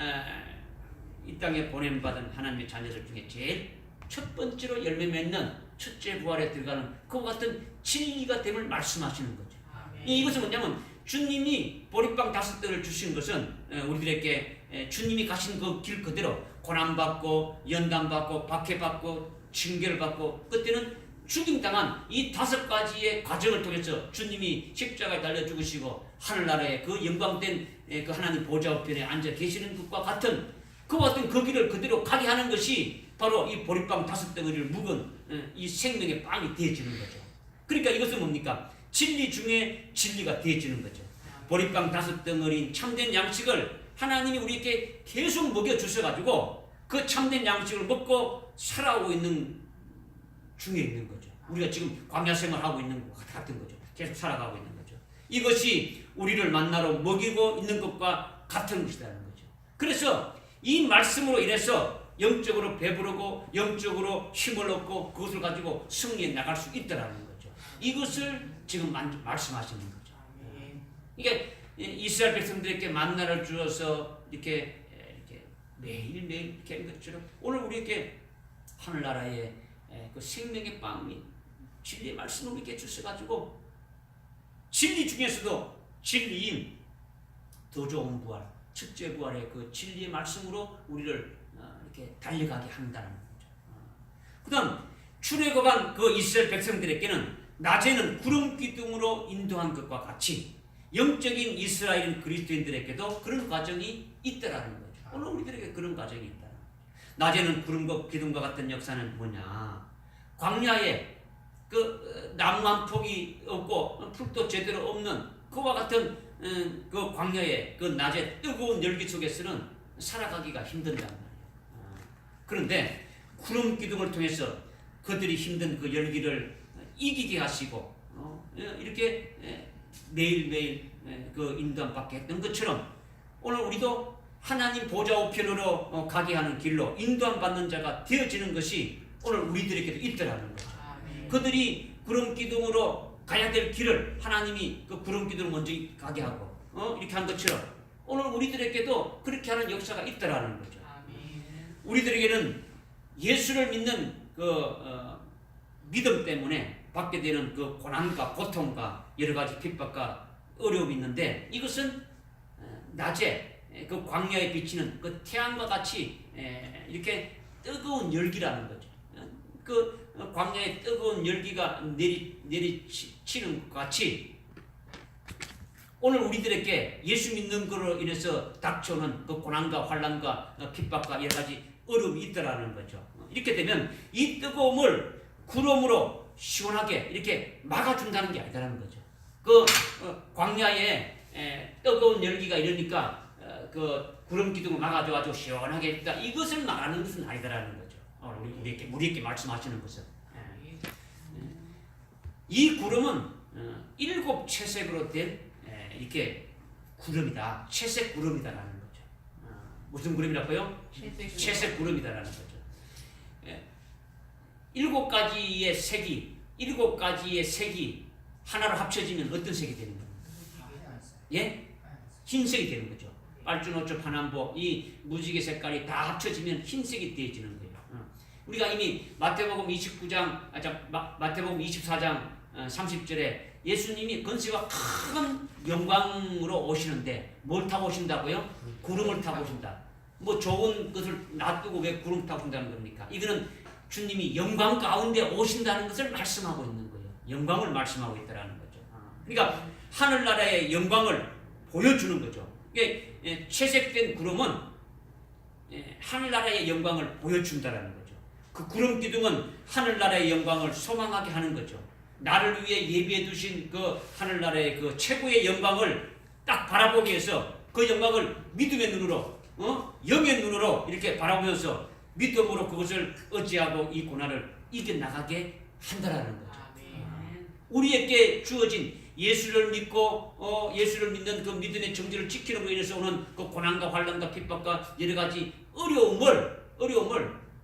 이 땅에 보냄받은 하나님의 자녀들 중에 제일 첫 번째로 열매 맺는 첫째 부활에 들어가는 그와 같은 진리가 됨을 말씀하시는 거죠. 이것은 뭐냐면 주님이 보리빵 5덩을 주신 것은 우리들에게 주님이 가신 그 길 그대로 고난받고 연단받고 박해받고 징계를 받고 그때는 죽임당한 이 5가지의 과정을 통해서 주님이 십자가에 달려 죽으시고 하늘나라의 그 영광된 그 하나님 보좌 우편에 앉아 계시는 것과 같은 그와 같은 그 길을 그대로 가게 하는 것이 바로 이 보리빵 5덩어리를 묵은 이 생명의 빵이 되어지는 거죠. 그러니까 이것은 뭡니까? 진리 중에 진리가 되어지는 거죠. 보리빵 5덩어리인 참된 양식을 하나님이 우리에게 계속 먹여주셔가지고 그 참된 양식을 먹고 살아오고 있는 중에 있는 거죠. 우리가 지금 광야 생활하고 있는 것 같은 거죠. 계속 살아가고 있는 거죠. 이것이 우리를 만나러 먹이고 있는 것과 같은 것이라는 거죠. 그래서 이 말씀으로 인해서 영적으로 배부르고 영적으로 힘을 얻고 그것을 가지고 승리해 나갈 수 있다라는 거죠. 이것을 지금 말씀하시는 거죠. 이게 이스라엘 백성들에게 만나를 주어서 이렇게 매일매일 이렇게 하는 것처럼 오늘 우리에게 하늘나라의 그 생명의 빵이 진리의 말씀을 우리에게 주셔가지고 진리 중에서도 진리인 더 좋은 부활, 첫째 부활의 그 진리의 말씀으로 우리를 이렇게 달려가게 한다는 거죠. 그 다음 출애굽한 그 이스라엘 백성들에게는 낮에는 구름 기둥으로 인도한 것과 같이 영적인 이스라엘 그리스도인들에게도 그런 과정이 있다라는 거죠. 오늘 우리들에게 그런 과정이 있다. 낮에는 구름과 기둥과 같은 역사는 뭐냐? 광야에 그 나무 한 폭이 없고 풀도 제대로 없는 그와 같은 그 광야에 그 낮에 뜨거운 열기 속에서는 살아가기가 힘든단 말이에요. 그런데 구름 기둥을 통해서 그들이 힘든 그 열기를 이기게 하시고 이렇게 매일매일 그 인도받게 했던 것처럼 오늘 우리도 하나님 보좌 우편으로 가게 하는 길로 인도함 받는 자가 되어지는 것이 오늘 우리들에게도 있더라는 거죠. 그들이 구름 기둥으로 가야 될 길을 하나님이 그 구름 기둥을 먼저 가게 하고 이렇게 한 것처럼 오늘 우리들에게도 그렇게 하는 역사가 있더라는 거죠. 우리들에게는 예수를 믿는 그 믿음 때문에 받게 되는 그 고난과 고통과 여러 가지 핍박과 어려움이 있는데 이것은 낮에 그 광야에 비치는 그 태양과 같이 이렇게 뜨거운 열기라는 거죠. 그 광야에 뜨거운 열기가 내리치는 것 같이 오늘 우리들에게 예수 믿는 것으로 인해서 닥쳐오는 그 고난과 환난과 핍박과 여러 가지 어려움이 있다라는 거죠. 이렇게 되면 이 뜨거움을 구름으로 시원하게 이렇게 막아준다는 게 아니라는 거죠. 그 광야에 뜨거운 열기가 이러니까 그 구름 기둥을 막아줘가지고 시원하게 했다. 이것을 말하는 것은 아니다라는 거죠. 우리에게 말씀하시는 것은 이 구름은 7 채색으로 된 이렇게 구름이다. 채색 구름이다라는 거죠. 무슨 구름이라고요? 채색 구름이다라는 거죠. 7가지의 색이 7가지의 색이 하나로 합쳐지면 어떤 색이 되는 겁니까? 예? 흰색이 되는 거죠. 빨주노초 파남보 이 무지개 색깔이 다 합쳐지면 흰색이 되어지는 거예요. 우리가 이미 마태복음 24장 30절에 예수님이 건세와 큰 영광으로 오시는데 뭘 타고 오신다고요? 구름을 타고 오신다. 뭐 좋은 것을 놔두고 왜 구름 타고 오신다는 겁니까? 이거는 주님이 영광 가운데 오신다는 것을 말씀하고 있는 거예요. 영광을 말씀하고 있다는 거죠. 그러니까 하늘나라의 영광을 보여주는 거죠. 이게 채색된 구름은 하늘나라의 영광을 보여준다는 거죠. 그 구름 기둥은 하늘나라의 영광을 소망하게 하는 거죠. 나를 위해 예비해 두신 그 하늘나라의 그 최고의 영광을 딱 바라보기 위해서 그 영광을 믿음의 눈으로 영의 눈으로 이렇게 바라보면서 믿음으로 그것을 어찌하고 이 고난을 이겨나가게 한다라는 거죠. 우리에게 주어진 예수를 믿고 예수를 믿는 그 믿음의 정지를 지키는 것에 인해서 오는 그 고난과 환난과 핍박과 여러 가지 어려움을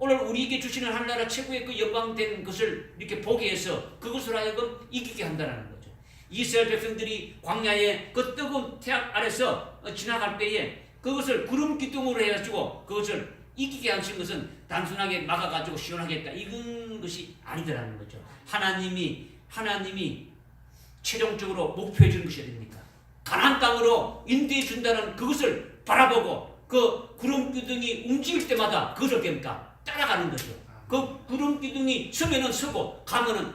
오늘 우리에게 주시는 하늘나라 최고의 그 영광된 것을 이렇게 보게 해서 그것을 하여금 이기게 한다는 거죠. 이스라엘 백성들이 광야의 그 뜨거운 태양 아래서 지나갈 때에 그것을 구름 기둥으로 해가지고 그것을 이기게 하신 것은 단순하게 막아가지고 시원하게 했다 이런 것이 아니더라는 거죠. 하나님이 최종적으로 목표해 주는 것이 어딥니까? 가나안 땅으로 인도해 준다는 그것을 바라보고 그 구름 기둥이 움직일 때마다 그것을 됩니까? 따라가는 거죠. 그 구름 기둥이 서면은 서고 가면은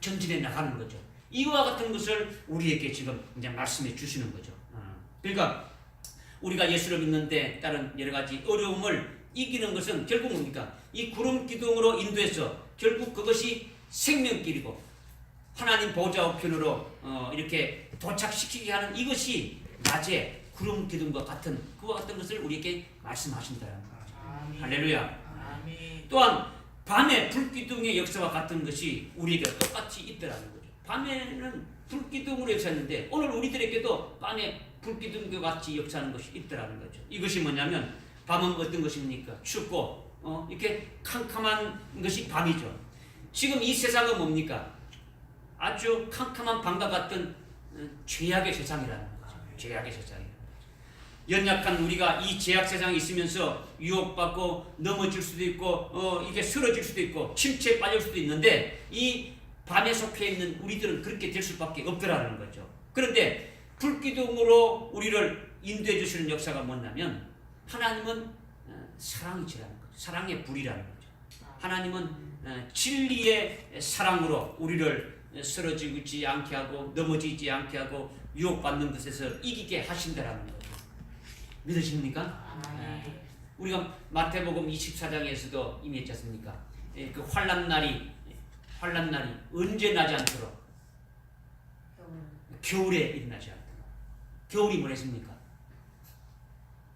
전진해 나가는 거죠. 이와 같은 것을 우리에게 지금 이제 말씀해 주시는 거죠. 그러니까 우리가 예수를 믿는데 따른 여러 가지 어려움을 이기는 것은 결국 뭡니까? 이 구름 기둥으로 인도해서 결국 그것이 생명길이고 하나님 보좌 우편으로 이렇게 도착시키게 하는 이것이 낮에 구름 기둥과 같은 그와 같은 것을 우리에게 말씀하신다는 거죠. 할렐루야. 또한 밤에 불기둥의 역사와 같은 것이 우리에게 똑같이 있더라는 거죠. 밤에는 불기둥으로 역사했는데 오늘 우리들에게도 밤에 불기둥과 같이 역사하는 것이 있더라는 거죠. 이것이 뭐냐면 밤은 어떤 것입니까? 춥고 이렇게 캄캄한 것이 밤이죠. 지금 이 세상은 뭡니까? 아주 캄캄한 밤과 같은 죄악의 세상이라는 거죠. 죄악의 세상이라는 거죠. 연약한 우리가 이 죄악 세상에 있으면서 유혹받고 넘어질 수도 있고 이게 쓰러질 수도 있고 침체에 빠질 수도 있는데 이 밤에 속해 있는 우리들은 그렇게 될 수밖에 없더라는 거죠. 그런데 불기둥으로 우리를 인도해 주시는 역사가 뭐냐면 하나님은 사랑이시라는 거죠. 사랑의 불이라는 거죠. 하나님은 진리의 사랑으로 우리를 쓰러지지 않게 하고 넘어지지 않게 하고 유혹받는 것에서 이기게 하신다라는 거죠. 믿으십니까? 우리가 마태복음 24장에서도 이미 했지 않습니까? 그 환난날이 언제 나지 않도록 겨울에 일어나지 않도록. 겨울이 뭐랬습니까?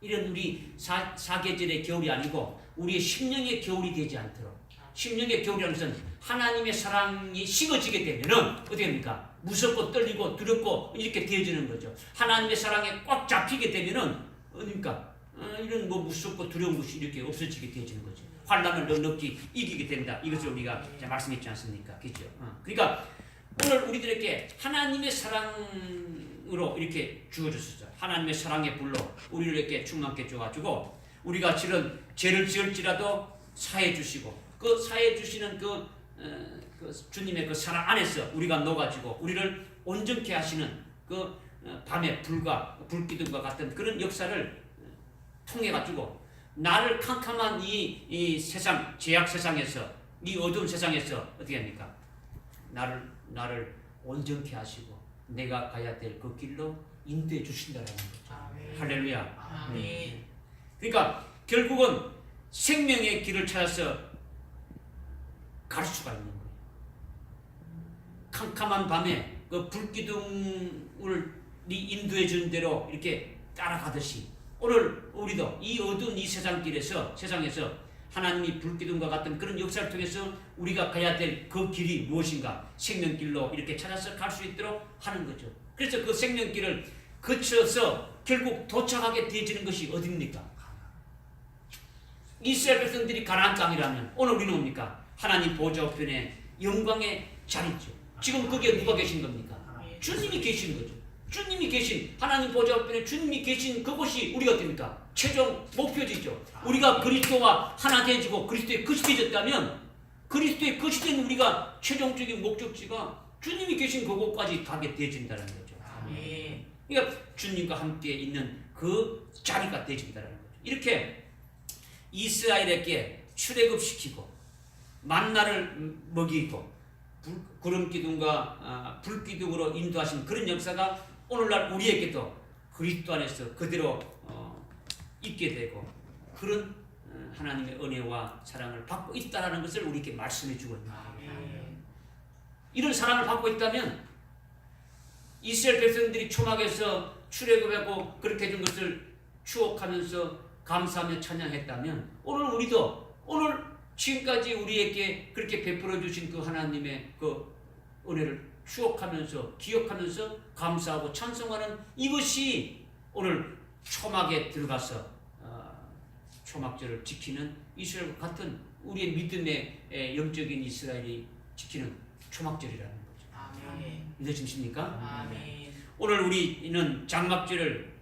이런 우리 사계절의 겨울이 아니고 우리의 심령의 겨울이 되지 않도록. 심령의 겨울이라는 것은 하나님의 사랑이 식어지게 되면은 어떻게 됩니까? 무섭고 떨리고 두렵고 이렇게 되어지는 거죠. 하나님의 사랑에 꽉 잡히게 되면은 어딥니까? 이런 뭐 무섭고 두려운 것이 이렇게 없어지게 되어지는 거죠. 환난을 넉넉히 이기게 된다. 이것을 우리가 말씀했지 않습니까? 그렇죠? 그러니까 오늘 우리들에게 하나님의 사랑으로 이렇게 주어졌었죠. 하나님의 사랑의 불로 우리를 이렇게 충만케 줘가지고 우리가 실은 죄를 지을지라도 사해 주시고 그 사해 주시는 그 주님의 그 사랑 안에서 우리가 녹아지고 우리를 온전케 하시는 그 밤의 불기둥과 같은 그런 역사를 통해 가지고 나를 캄캄한 이 세상 죄악 세상에서 이 어두운 세상에서 어떻게 합니까? 나를 온전케 하시고 내가 가야 될 그 길로 인도해 주신다라는 거죠. 할렐루야. 그러니까 결국은 생명의 길을 찾아서 갈 수가 있는 거예요. 캄캄한 밤에 그 불기둥을 인도해 주는 대로 이렇게 따라가듯이 오늘 우리도 이 어두운 이 세상에서 하나님이 불기둥과 같은 그런 역사를 통해서 우리가 가야 될 그 길이 무엇인가 생명길로 이렇게 찾아서 갈 수 있도록 하는 거죠. 그래서 그 생명길을 거쳐서 결국 도착하게 되어지는 것이 어디입니까? 이스라엘 백성들이 가나안 땅이라면 오늘 우리는 뭡니까? 하나님 보좌 우편에 영광의 자리죠. 지금 거기에 누가 계신 겁니까? 주님이 계신 거죠. 주님이 계신 하나님 보좌 앞에 주님이 계신 그곳이 우리가 됩니까? 최종 목표지죠. 우리가 그리스도와 하나 되어지고 그리스도의 것이 되어졌다면 그리스도의 것이 된 우리가 최종적인 목적지가 주님이 계신 그곳까지 가게 되어진다는 거죠. 아멘. 그러니까 주님과 함께 있는 그 자리가 되어진다는 거죠. 이렇게 이스라엘에게 출애굽시키고 만나를 먹이고 구름기둥과 불기둥으로 인도하신 그런 역사가 오늘날 우리에게도 그리스도 안에서 그대로 있게 되고 그런 하나님의 은혜와 사랑을 받고 있다는 것을 우리에게 말씀해 주고 있는 거예요. 이런 사랑을 받고 있다면 이스라엘 백성들이 초막에서 출애굽하고 그렇게 해준 것을 추억하면서 감사하며 찬양했다면 오늘 우리도 오늘 지금까지 우리에게 그렇게 베풀어 주신 그 하나님의 그 은혜를 추억하면서 기억하면서 감사하고 찬송하는 이것이 오늘 초막에 들어가서 초막절을 지키는 이스라엘과 같은 우리의 믿음의 영적인 이스라엘이 지키는 초막절이라는 거죠. 아멘. 믿으십니까? 아멘. 오늘 우리는 장막절을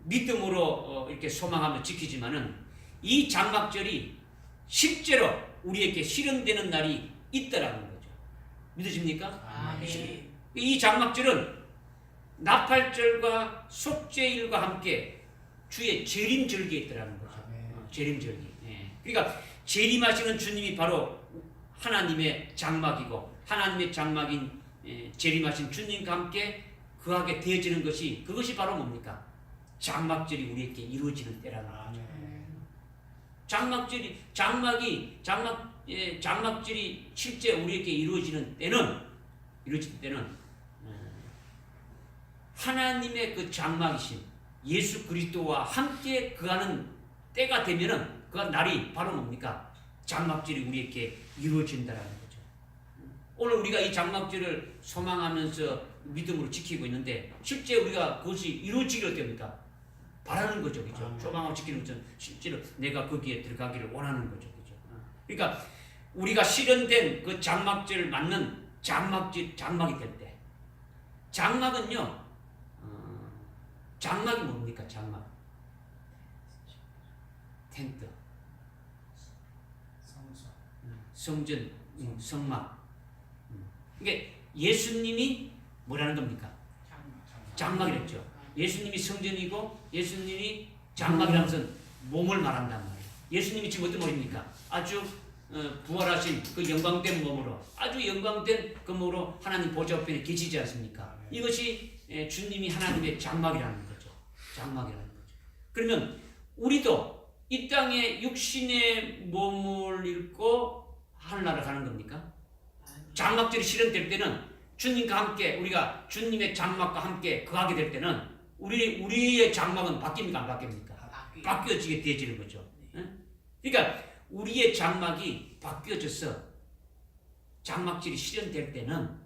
믿음으로 이렇게 소망하며 지키지만은 이 장막절이 실제로 우리에게 실현되는 날이 있다라는 거죠. 믿으십니까? 아멘. 이 장막절은 나팔절과 속죄일과 함께 주의 재림절기에 있다라는 거죠. 재림절기. 그러니까 재림하시는 주님이 바로 하나님의 장막이고 하나님의 장막인 재림하신 주님과 함께 거하게 되어지는 것이 그것이 바로 뭡니까? 장막절이 우리에게 이루어지는 때라는 거죠. 장막절이 실제 우리에게 이루어지는 때는 하나님의 그 장막이신 예수 그리스도와 함께 거하는 때가 되면은 그 날이 바로 뭡니까? 장막절이 우리에게 이루어진다라는 거죠. 오늘 우리가 이 장막절을 소망하면서 믿음으로 지키고 있는데 실제 우리가 그것이 이루어지기를 됩니까? 바라는 거죠, 그죠? 소망하고 지키는 것은 실제로 내가 거기에 들어가기를 원하는 거죠, 그죠? 그러니까 우리가 실현된 그 장막절을 맞는 장막이 될 때, 장막은요, 장막이 뭡니까? 장막, 텐트, 성전, 성막. 이게 예수님이 뭐라는 겁니까? 장막이랬죠. 예수님이 성전이고 예수님이 장막이라는 것은 몸을 말한단 말이에요. 예수님이 지금 어떤 몸입니까? 아주 부활하신 그 영광된 몸으로 아주 영광된 그 몸으로 하나님 보좌 앞에 계시지 않습니까? 이것이 주님이 하나님의 장막이라는 거죠. 장막이라는 거죠. 그러면 우리도 이 땅에 육신의 몸을 입고 하늘나라 가는 겁니까? 장막절이 실현될 때는 주님과 함께 우리가 주님의 장막과 함께 거하게 될 때는 우리의 장막은 바뀝니까? 안 바뀝니까? 바뀌어지게 되어지는 거죠. 그러니까 우리의 장막이 바뀌어져서 장막절이 실현될 때는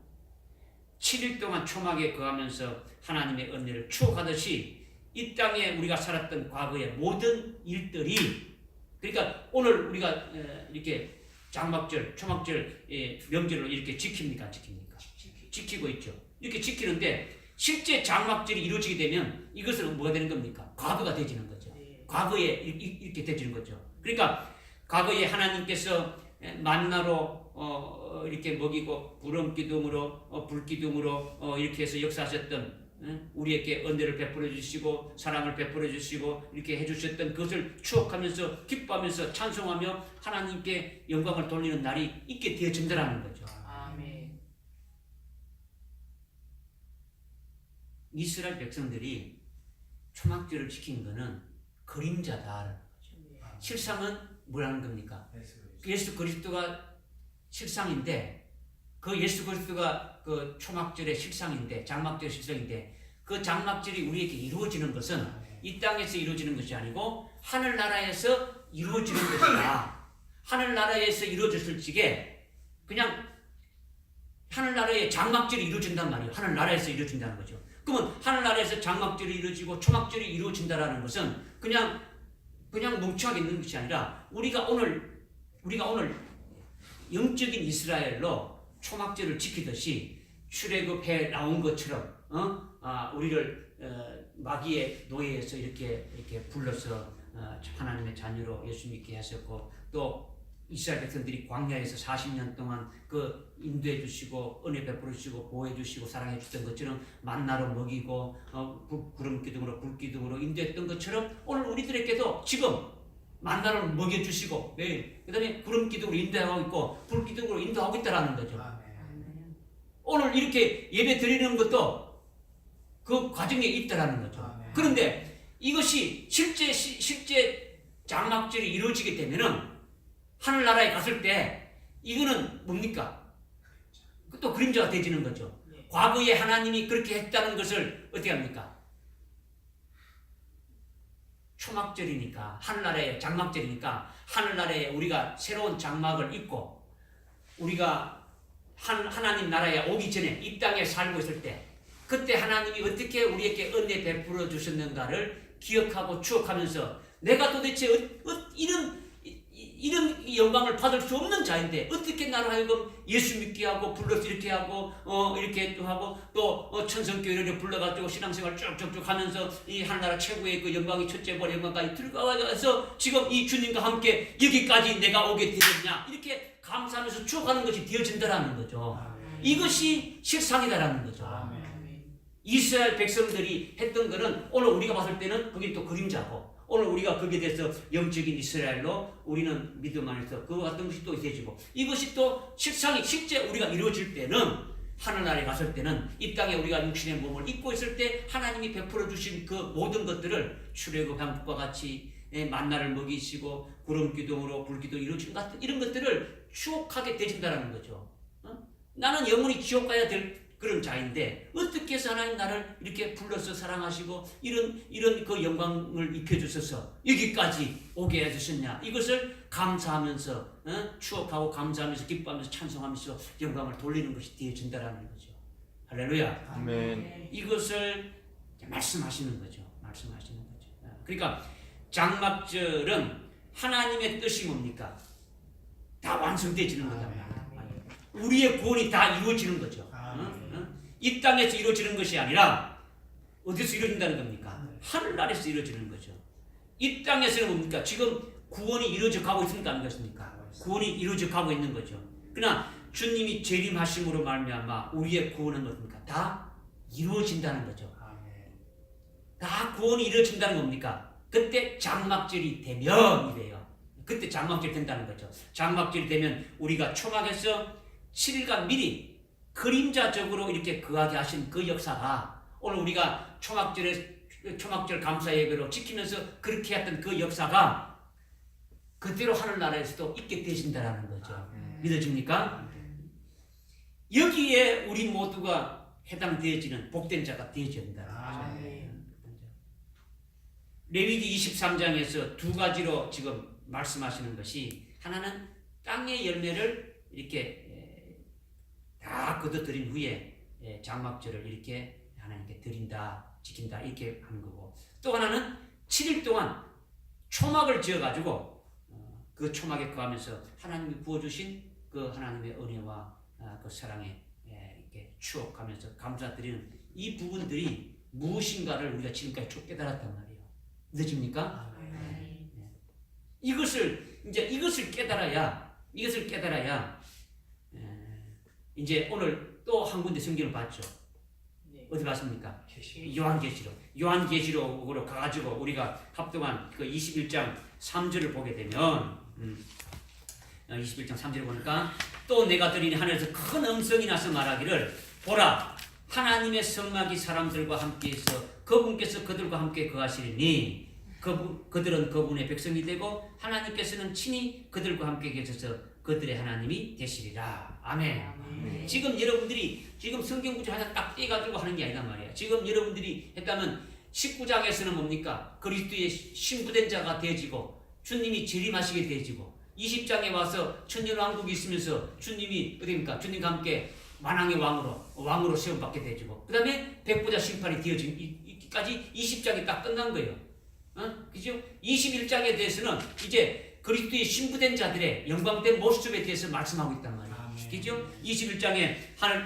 7일 동안 초막에 거하면서 하나님의 은혜를 추억하듯이 이 땅에 우리가 살았던 과거의 모든 일들이 그러니까 오늘 우리가 이렇게 장막절, 초막절 명절로 이렇게 지킵니까? 안 지킵니까? 지키고 있죠. 이렇게 지키는데 실제 장막절이 이루어지게 되면 이것은 뭐가 되는 겁니까? 과거가 되어지는 거죠. 과거에 이렇게 되어지는 거죠. 그러니까 과거에 하나님께서 만나로 이렇게 먹이고 구름기둥으로 불기둥으로 이렇게 해서 역사하셨던 우리에게 은혜를 베풀어 주시고 사랑을 베풀어 주시고 이렇게 해주셨던 그것을 추억하면서 기뻐하면서 찬송하며 하나님께 영광을 돌리는 날이 있게 되어진다는 거죠. 아멘. 이스라엘 백성들이 초막절을 지킨 것은 그림자다라는 거죠. 실상은 뭐라는 겁니까? 예수 그리스도가 실상인데 그 예수 그리스도가 그 초막절의 실상인데 장막절의 실상인데 그 장막절이 우리에게 이루어지는 것은 이 땅에서 이루어지는 것이 아니고 하늘나라에서 이루어지는 것이다. 하늘나라에서 이루어졌을 적에 그냥 하늘나라의 장막절이 이루어진단 말이에요. 하늘나라에서 이루어진다는 거죠. 그러면 하늘나라에서 장막절이 이루어지고 초막절이 이루어진다라는 것은 그냥 뭉쳐하게 있는 것이 아니라 우리가 오늘 영적인 이스라엘로 초막절을 지키듯이 출애굽해 나온 것처럼 우리를 마귀의 노예에서 이렇게 불러서 하나님의 자녀로 예수 믿게 하셨고, 또 이스라엘 백성들이 광야에서 40년 동안 그 인도해 주시고 은혜 베풀어 주시고 보호해 주시고 사랑해 주셨던 것처럼 만나로 먹이고 구름 기둥으로 불 기둥으로 인도했던 것처럼 오늘 우리들에게도 지금 만나를 먹여 주시고 매일 그다음에 구름 기둥으로 인도하고 있고 불 기둥으로 인도하고 있다라는 거죠. 오늘 이렇게 예배 드리는 것도 그 과정에 있다라는 거죠. 그런데 이것이 실제 장막절이 이루어지게 되면은 하늘나라에 갔을 때 이거는 뭡니까? 또 그림자가 되지는 거죠. 과거에 하나님이 그렇게 했다는 것을 어떻게 합니까? 초막절이니까 하늘나라의 장막절이니까 하늘나라에 우리가 새로운 장막을 입고 우리가 하나님 나라에 오기 전에 이 땅에 살고 있을 때 그때 하나님이 어떻게 우리에게 은혜 베풀어 주셨는가를 기억하고 추억하면서 내가 도대체 이런 영광을 받을 수 없는 자인데 어떻게 나로 하여금 예수 믿게 하고 불러서 이렇게 하고 이렇게 하고 또 천성교회를 불러가지고 신앙생활 쭉쭉쭉 하면서 이 하늘나라 최고의 그 영광이 첫째 번 영광까지 들어가서 지금 이 주님과 함께 여기까지 내가 오게 되었냐 이렇게 감사하면서 추억하는 것이 되어진다라는 거죠. 이것이 실상이다라는 거죠. 이스라엘 백성들이 했던 것은 오늘 우리가 봤을 때는 그게 또 그림자고 오늘 우리가 거기에 대해서 영적인 이스라엘로 우리는 믿음 안에서 그와 같은 것이 또 있어지고 이것이 또 실제 우리가 이루어질 때는 하늘나라에 갔을 때는 이 땅에 우리가 육신의 몸을 입고 있을 때 하나님이 베풀어 주신 그 모든 것들을 출애굽한 것과 같이 만나를 먹이시고 구름 기둥으로 불 기둥 이루어진 것 같은 이런 것들을 추억하게 되신다는 거죠. 나는 영원히 지옥 가야 될 그런 자인데 어떻게 해서 하나님 나를 이렇게 불러서 사랑하시고 이런 그 영광을 입혀주셔서 여기까지 오게 해주셨냐 이것을 감사하면서 추억하고 감사하면서 기뻐하면서 찬송하면서 영광을 돌리는 것이 되어진다라는 거죠. 할렐루야. 아멘. 이것을 말씀하시는 거죠. 그러니까 장막절은 하나님의 뜻이 뭡니까? 다 완성되어지는 거다. 우리의 구원이 다 이루어지는 거죠. 이 땅에서 이루어지는 것이 아니라 어디서 이루어진다는 겁니까? 하늘나라에서 이루어지는 거죠. 이 땅에서는 뭡니까? 지금 구원이 이루어져 가고 있습니까? 안 그렇습니까? 구원이 이루어져 가고 있는 거죠. 그러나 주님이 재림하심으로 말미암아 우리의 구원은 뭡니까? 다 이루어진다는 거죠. 다 구원이 이루어진다는 겁니까? 그때 장막절이 되면 이래요. 그때 장막절이 된다는 거죠. 장막절이 되면 우리가 초막에서 7일간 미리 그림자적으로 이렇게 거하게 하신 그 역사가 오늘 우리가 초막절 감사 예배로 지키면서 그렇게 했던 그 역사가 그대로 하늘나라에서도 있게 되신다라는 거죠. 믿어집니까? 여기에 우리 모두가 해당되어지는 복된 자가 되어진다. 레위기 23장에서 두 가지로 지금 말씀하시는 것이 하나는 땅의 열매를 이렇게 다 거둬들인 후에 장막절을 이렇게 하나님께 드린다, 지킨다 이렇게 하는 거고 또 하나는 7일 동안 초막을 지어가지고 그 초막에 거하면서 하나님이 부어주신 그 하나님의 은혜와 그 사랑에 이렇게 추억하면서 감사드리는 이 부분들이 무엇인가를 우리가 지금까지 쭉 깨달았단 말이에요. 늦습니까? 이것을 깨달아야 이제 오늘 또 한 군데 성경을 봤죠. 어디 봤습니까? 요한계시록으로 가가지고 우리가 합동한 그 21장 3절을 보게 되면 21장 3절을 보니까 또 내가 들으니 하늘에서 큰 음성이 나서 말하기를 보라 하나님의 성막이 사람들과 함께해서 그분께서 그들과 함께 거하시리니 그들은 그분의 백성이 되고 하나님께서는 친히 그들과 함께 계셔서 그들의 하나님이 되시리라. 아멘. 지금 여러분들이 지금 성경 구절 하나 딱 떼가지고 하는 게 아니란 말이에요. 지금 여러분들이 했다면 19장에서는 뭡니까? 그리스도의 신부된 자가 되어지고 주님이 재림하시게 되어지고 20장에 와서 천년왕국이 있으면서 주님이 어디입니까? 주님과 함께 만왕의 왕으로 세움받게 되어지고 그 다음에 백보자 심판이 되어지기까지 20장이 딱 끝난 거예요. 그죠? 21장에 대해서는 이제 그리스도의 신부된 자들의 영광된 모습에 대해서 말씀하고 있단 말이에요. 그죠? 21장에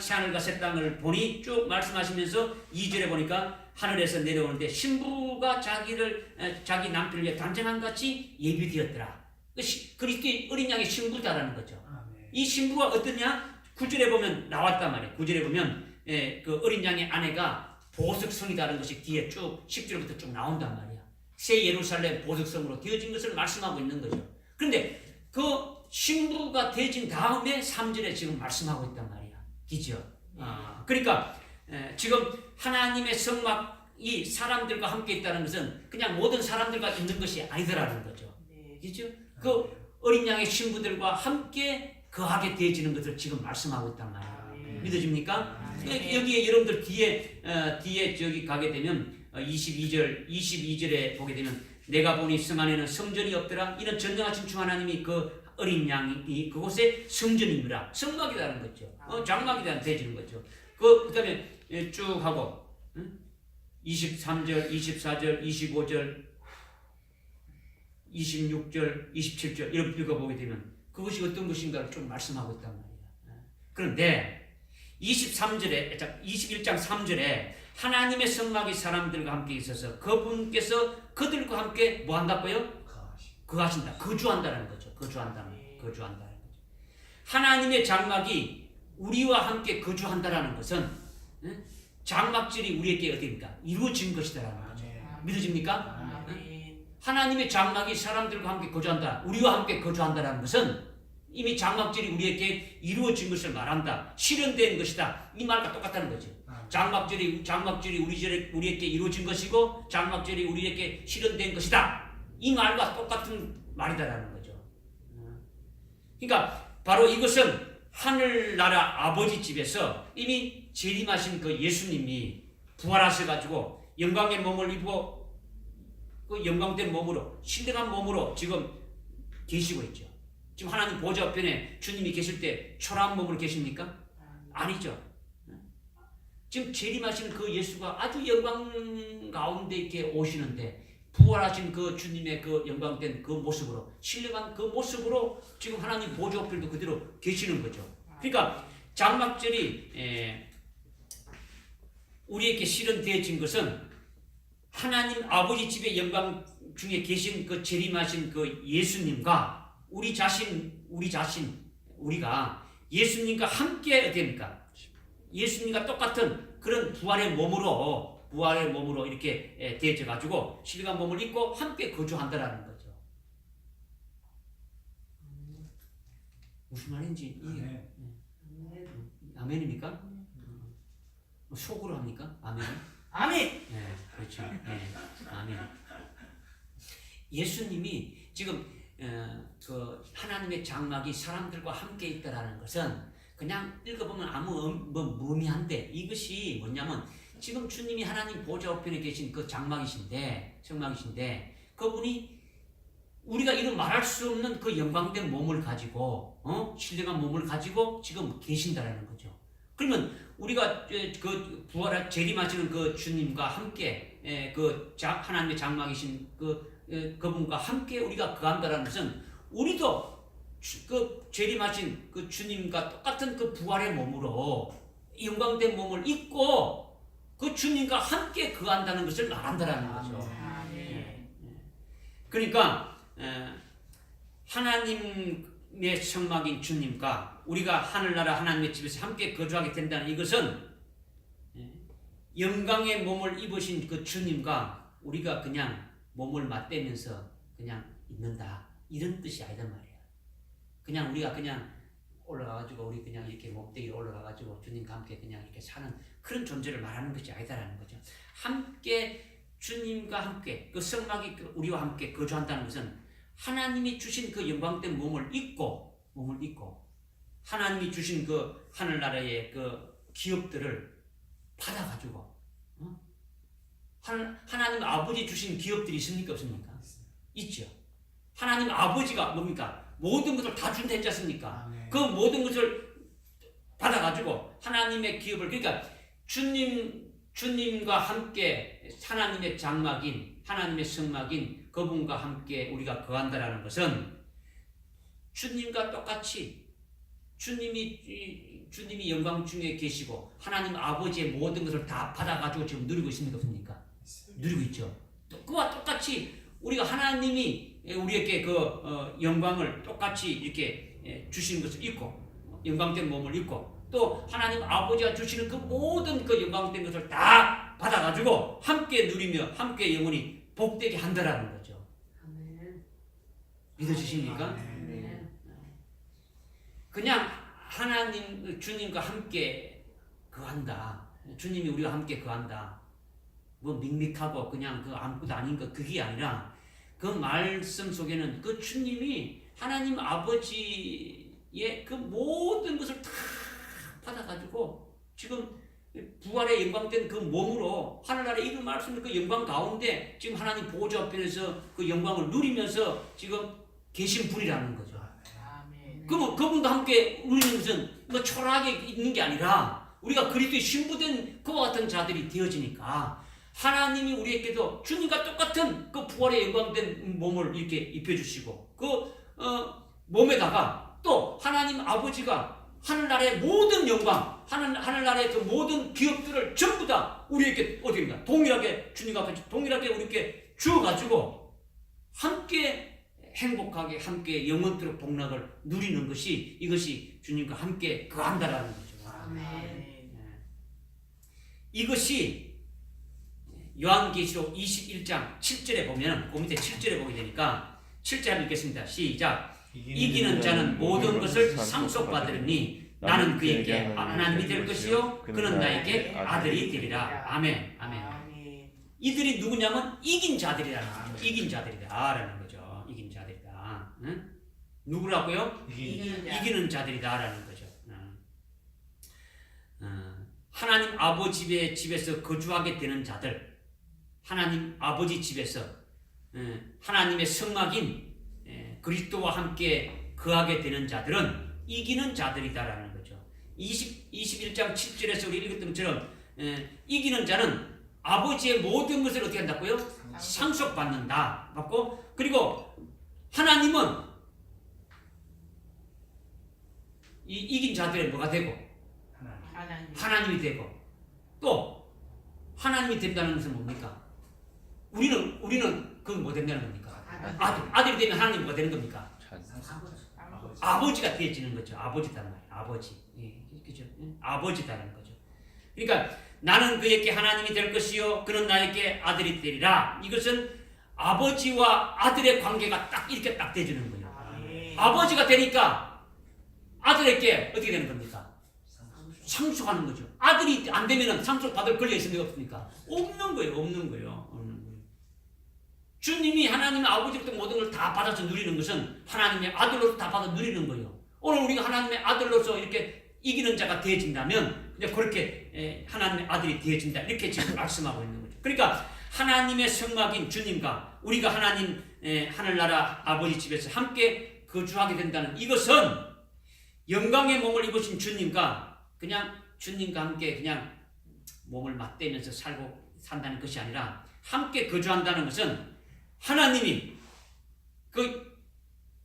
새하늘과 새 땅을 보니 쭉 말씀하시면서 2절에 보니까 하늘에서 내려오는데 신부가 자기 남편을 위해 단장한 같이 예비되었더라. 그리스도의 어린 양의 신부다라는 거죠. 이 신부가 어떠냐? 9절에 보면 나왔단 말이에요. 9절에 보면 그 어린 양의 아내가 보석성이다라는 것이 뒤에 쭉 10절부터 쭉 나온단 말이야. 새 예루살렘 보석성으로 되어진 것을 말씀하고 있는 거죠. 그런데 그 신부가 되어진 다음에 3절에 지금 말씀하고 있단 말이야. 그죠? 그러니까 지금 하나님의 성막이 사람들과 함께 있다는 것은 그냥 모든 사람들과 있는 것이 아니더라는 거죠. 그죠? 그 어린 양의 신부들과 함께 거하게 되어지는 것을 지금 말씀하고 있단 말이에요. 믿어집니까? 여기에 여러분들 뒤에 저기 가게 되면 22절에 보게 되면 내가 보니 성 안에는 성전이 없더라. 이는 전능하신 주 하나님이 그 어린 양이 그곳에 성전이니라. 성막이라는 거죠. 장막이라는 되어지는 거죠. 그 다음에 쭉 하고 23절, 24절, 25절, 26절, 27절 이렇게 읽어보게 되면 그것이 어떤 것인가를 좀 말씀하고 있단 말이에요. 그런데 21장 3절에 하나님의 성막이 사람들과 함께 있어서 그분께서 그들과 함께 뭐 한다고요? 거하신다. 거주한다는 거죠. 거주한다는 거죠. 하나님의 장막이 우리와 함께 거주한다라는 것은 장막질이 우리에게 어디입니까? 이루어진 것이다라는 거죠. 믿어집니까? 하나님의 장막이 사람들과 함께 거주한다. 우리와 함께 거주한다라는 것은 이미 장막질이 우리에게 이루어진 것을 말한다. 실현된 것이다. 이 말과 똑같다는 거죠. 장막질이 우리에게 이루어진 것이고 장막질이 우리에게 실현된 것이다. 이 말과 똑같은 말이다라는 거죠. 그러니까 바로 이것은 하늘나라 아버지 집에서 이미 재림하신 그 예수님이 부활하셔가지고 영광의 몸을 입고 그 영광된 몸으로 신령한 몸으로 지금 계시고 있죠. 지금 하나님 보좌 우편에 주님이 계실 때 초라한 몸으로 계십니까? 아니죠. 지금 재림하신 그 예수가 아주 영광 가운데 이렇게 오시는데 부활하신 그 주님의 그 영광된 그 모습으로 신령한 그 모습으로 지금 하나님 보좌 우편도 그대로 계시는 거죠. 그러니까 장막절이 우리에게 실현되어진 것은 하나님 아버지 집의 영광 중에 계신 그 재림하신 그 예수님과 우리가 예수님과 함께 어떻습니까? 예수님과 똑같은 그런 부활의 몸으로 이렇게 되어져 가지고 신령한 몸을 입고 함께 거주한다라는 거죠. 무슨 말인지 이해? 아멘입니까? 속으로 합니까? 아멘. 아멘. 네, 그렇죠. 네, 아멘. 예수님이 지금 그 하나님의 장막이 사람들과 함께 있다라는 것은 그냥 읽어보면 아무 무의미한데 이것이 뭐냐면 지금 주님이 하나님 보좌 우편에 계신 그 성막이신데 그분이 우리가 이루 말할 수 없는 그 영광된 몸을 가지고 신령한 몸을 가지고 지금 계신다라는 거죠. 그러면 우리가 그 부활할 재림하시는 그 주님과 함께 하나님의 장막이신 그분과 함께 우리가 거한다라는 것은 우리도 그 재림하신 그 주님과 똑같은 그 부활의 몸으로 영광된 몸을 입고 그 주님과 함께 거한다는 것을 말한다라는 거죠. 그러니까 하나님의 성막인 주님과 우리가 하늘나라 하나님의 집에서 함께 거주하게 된다는 이것은 영광의 몸을 입으신 그 주님과 우리가 그냥 몸을 맞대면서 그냥 있는다 이런 뜻이 아니단 말이야. 그냥 우리가 그냥 올라가가지고 우리 그냥 이렇게 목대기로 올라가가지고 주님과 함께 그냥 이렇게 사는 그런 존재를 말하는 것이 아니다라는 거죠. 함께 주님과 함께 그 성막이 우리와 함께 거주한다는 것은 하나님이 주신 그 영광된 몸을 입고 하나님이 주신 그 하늘나라의 그 기업들을 받아가지고 하나님 아버지 주신 기업들이 있습니까 없습니까? 있죠. 하나님 아버지가 뭡니까? 모든 것을 다 준다 했지 않습니까? 그 모든 것을 받아가지고 하나님의 기업을 그러니까 주님과 함께 하나님의 장막인 하나님의 성막인 그분과 함께 우리가 거한다라는 것은 주님과 똑같이 주님이 영광 중에 계시고 하나님 아버지의 모든 것을 다 받아가지고 지금 누리고 있습니까? 없습니까? 누리고 있죠. 그와 똑같이 우리가 하나님이 우리에게 그 영광을 똑같이 이렇게 주시는 것을 잊고 영광된 몸을 입고 또 하나님 아버지가 주시는 그 모든 그 영광된 것을 다 받아가지고 함께 누리며 함께 영원히 복되게 한다라는 거죠. 믿어지십니까? 그냥 하나님 주님과 함께 거한다. 주님이 우리와 함께 거한다. 뭐 밋밋하고 그냥 그 아무것도 아닌 것 그게 아니라 그 말씀 속에는 그 주님이 하나님 아버지의 그 모든 것을 다 받아가지고 지금 부활의 영광된 그 몸으로 하늘나라에 이루 말씀을 그 영광 가운데 지금 하나님 보좌 앞에서 그 영광을 누리면서 지금 계신 분이라는 거죠. 그러면 그분과 함께 누리는 것은 뭐 초라하게 있는 게 아니라 우리가 그리스도의 신부된 그와 같은 자들이 되어지니까 하나님이 우리에게도 주님과 똑같은 그 부활의 영광된 몸을 이렇게 입혀주시고 그 몸에다가 또 하나님 아버지가 하늘나라의 모든 영광, 하늘나라의 그 모든 기업들을 전부 다 우리에게 어떻게 됩니까? 동일하게 주님과 같이 동일하게 우리에게 주어가지고 함께 행복하게 함께 영원토록 복락을 누리는 것이 이것이 주님과 함께 거한다라는 거죠. 아멘. 이것이 요한계시록 21장 7절에 보면 그 밑에 7절에 보게 되니까 7절 읽겠습니다. 시작. 이기는 자는 모든 것을 상속받으리니 나는 그에게 하나님이 될 것이요 그는 나에게 아들이 되리라. 아멘. 아멘. 이들이 누구냐면 이긴 자들이라는 거죠. 이긴 자들이다라는 거죠. 이긴 자들이다. 응? 누구라고요? 이기는 자들이다라는 거죠. 하나님 아버지의 집에서 거주하게 되는 자들, 하나님 아버지 집에서 하나님의 성막인 그리스도와 함께 거하게 되는 자들은 이기는 자들이다라는 거죠. 21장 7절에서 우리 읽었던 것처럼 이기는 자는 아버지의 모든 것을 어떻게 한다고요? 상속받는다. 맞고 그리고 하나님은 이긴 자들의 뭐가 되고 하나님이 되고 또 하나님이 된다는 것은 뭡니까? 우리는 그건 뭐 된다는 겁니까? 아들이 되면 하나님 뭐가 되는 겁니까? 아버지가 되어지는 거죠. 아버지다는 말이에요. 아버지. 그죠? 아버지다는 거죠. 그러니까 나는 그에게 하나님이 될 것이요 그는 나에게 아들이 되리라. 이것은 아버지와 아들의 관계가 딱 이렇게 딱 되어지는 거예요. 아버지가 되니까 아들에게 어떻게 되는 겁니까? 상속하는 거죠. 아들이 안 되면 상속 받을 권리가 있습니까? 없습니까? 없는 거예요. 없는 거예요. 주님이 하나님 아버지로부터 모든 걸 다 받아서 누리는 것은 하나님의 아들로서 다 받아 누리는 거예요. 오늘 우리가 하나님의 아들로서 이렇게 이기는 자가 되어진다면 그렇게 하나님의 아들이 되어진다. 이렇게 지금 말씀하고 있는 거죠. 그러니까 하나님의 성막인 주님과 우리가 하나님 하늘나라 아버지 집에서 함께 거주하게 된다는 이것은 영광의 몸을 입으신 주님과 그냥 주님과 함께 그냥 몸을 맞대면서 산다는 것이 아니라 함께 거주한다는 것은 하나님이 그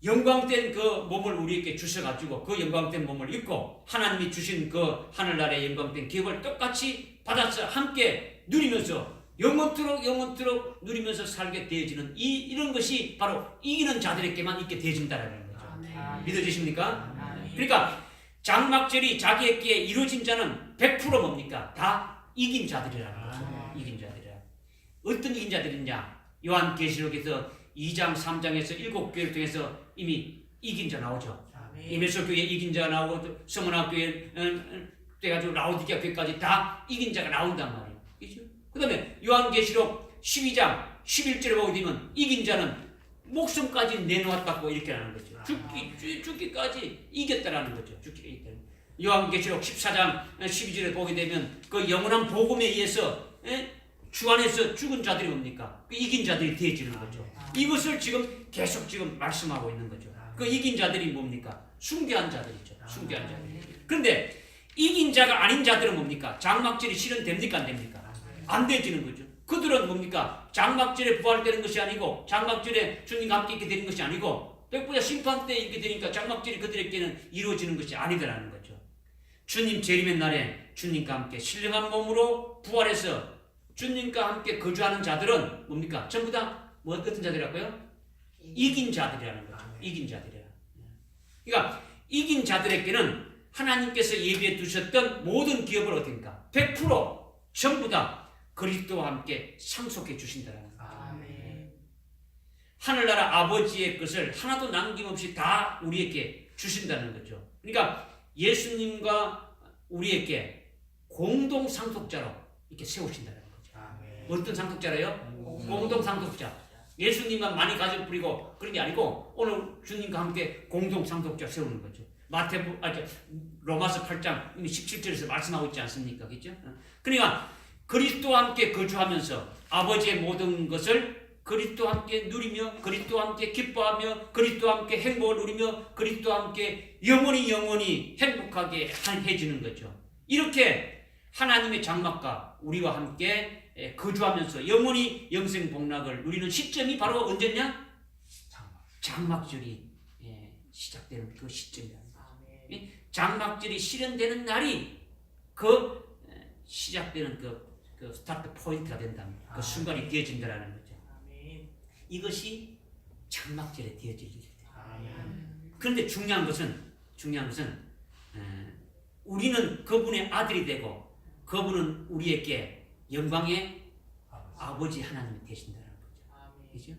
영광된 그 몸을 우리에게 주셔가지고 그 영광된 몸을 입고 하나님이 주신 그 하늘나라의 영광된 기업을 똑같이 받아서 함께 누리면서 영원토록 누리면서 살게 되어지는 이런 것이 바로 이기는 자들에게만 있게 되어진다는 거죠. 믿어지십니까? 그러니까 장막절이 자기에게 이루어진 자는 100% 뭡니까? 다 이긴 자들이라는 거죠. 이긴 자들이라. 어떤 이긴 자들이냐? 요한계시록에서 2장 3장에서 7교회를 통해서 이미 이긴 자 나오죠. 에베소 교회 이긴 자 나오고 서문화 교회 돼가지고 라오디게아 교회까지 다 이긴 자가 나온단 말이에요. 그렇죠? 그 다음에 요한계시록 12장 11절에 보게 되면 이긴 자는 목숨까지 내놓았다고 이렇게 하는 거죠. 죽기까지 이겼다라는 거죠. 죽기까지 이겼다. 요한계시록 14장 12절에 보게 되면 그 영원한 복음에 의해서 주 안에서 죽은 자들이 뭡니까? 그 이긴 자들이 되어지는 거죠. 이것을 지금 계속 지금 말씀하고 있는 거죠. 그 이긴 자들이 뭡니까? 숭배한 자들이죠. 숭배한 자들. 그런데 이긴 자가 아닌 자들은 뭡니까? 장막절이 실현됩니까? 안 됩니까? 안 되어지는 거죠. 그들은 뭡니까? 장막절에 부활되는 것이 아니고 장막절에 주님과 함께 있게 되는 것이 아니고 백보자 심판 때 이렇게 되니까 장막절이 그들에게는 이루어지는 것이 아니더라는 거죠. 주님 재림의 날에 주님과 함께 신령한 몸으로 부활해서 주님과 함께 거주하는 자들은 뭡니까? 전부 다 뭐 어떤 자들이라고요? 이긴 자들이라는 거죠. 이긴 자들이야. 그러니까 이긴 자들에게는 하나님께서 예비해 두셨던 모든 기업을 어떻습니까? 100% 전부 다 그리스도와 함께 상속해 주신다는 거예요. 아멘. 하늘나라 아버지의 것을 하나도 남김없이 다 우리에게 주신다는 거죠. 그러니까 예수님과 우리에게 공동 상속자로 이렇게 세우신다는 거죠. 아멘. 어떤 상속자래요? 공동 상속자. 예수님만 많이 가져 뿌리고 그런 게 아니고 오늘 주님과 함께 공동 상속자 세우는 거죠. 로마서 8장 이미 17절에서 말씀하고 있지 않습니까? 그렇죠? 그러니까 그리스도와 함께 거주하면서 아버지의 모든 것을 그리스도와 함께 누리며 그리스도와 함께 기뻐하며 그리스도와 함께 행복을 누리며 그리스도와 함께 영원히 행복하게 해지는 거죠. 이렇게 하나님의 장막과 우리와 함께 거주하면서 영원히 영생 복락을 누리는 시점이 바로 언제냐? 장막절이 시작되는 그 시점이다. 장막절이 실현되는 날이 그 시작되는 그 스타트 포인트가 된답니다. 그 순간이 되어진다는 거죠. 이것이 장막절에 되어질 일이에요. 그런데 중요한 것은 우리는 그분의 아들이 되고 그분은 우리에게 영광의 아버지 하나님이 되신다는 거죠. 그렇죠?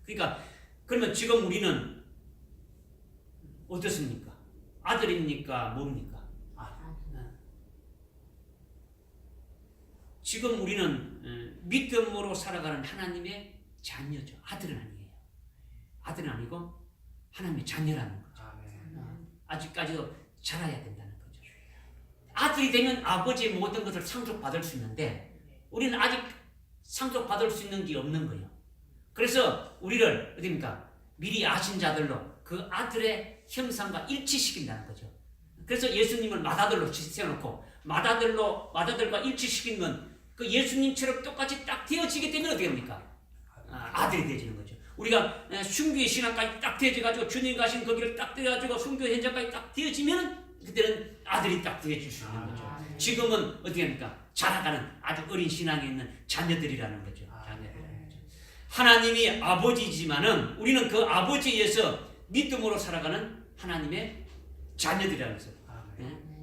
그러니까 그러면 지금 우리는 어떻습니까? 아들입니까? 뭡니까? 지금 우리는 믿음으로 살아가는 하나님의 자녀죠. 아들은 아니에요. 아들은 아니고 하나님의 자녀라는 거죠. 아직까지도 자라야 된다는 거죠. 아들이 되면 아버지의 모든 것을 상속받을 수 있는데 우리는 아직 상속받을 수 있는 게 없는 거예요. 그래서 우리를 어디입니까? 미리 아신 자들로 그 아들의 형상과 일치시킨다는 거죠. 그래서 예수님을 맏아들로 세워놓고 맏아들과 일치시키면 그 예수님처럼 똑같이 딱 되어지게 되면 어떻게 됩니까? 아들이 되어지는 거죠. 우리가 순교의 신앙까지 딱 되어져가지고 주님 가신 거기를 딱 되어가지고 순교 현장까지 딱 되어지면 그때는 아들이 딱 되어질 수 있는 거죠. 지금은 어떻게 합니까? 자라가는 아주 어린 신앙에 있는 자녀들이라는 거죠. 하나님이 아버지지만은 우리는 그 아버지에 의해서 믿음으로 살아가는 하나님의 자녀들이라는 거죠.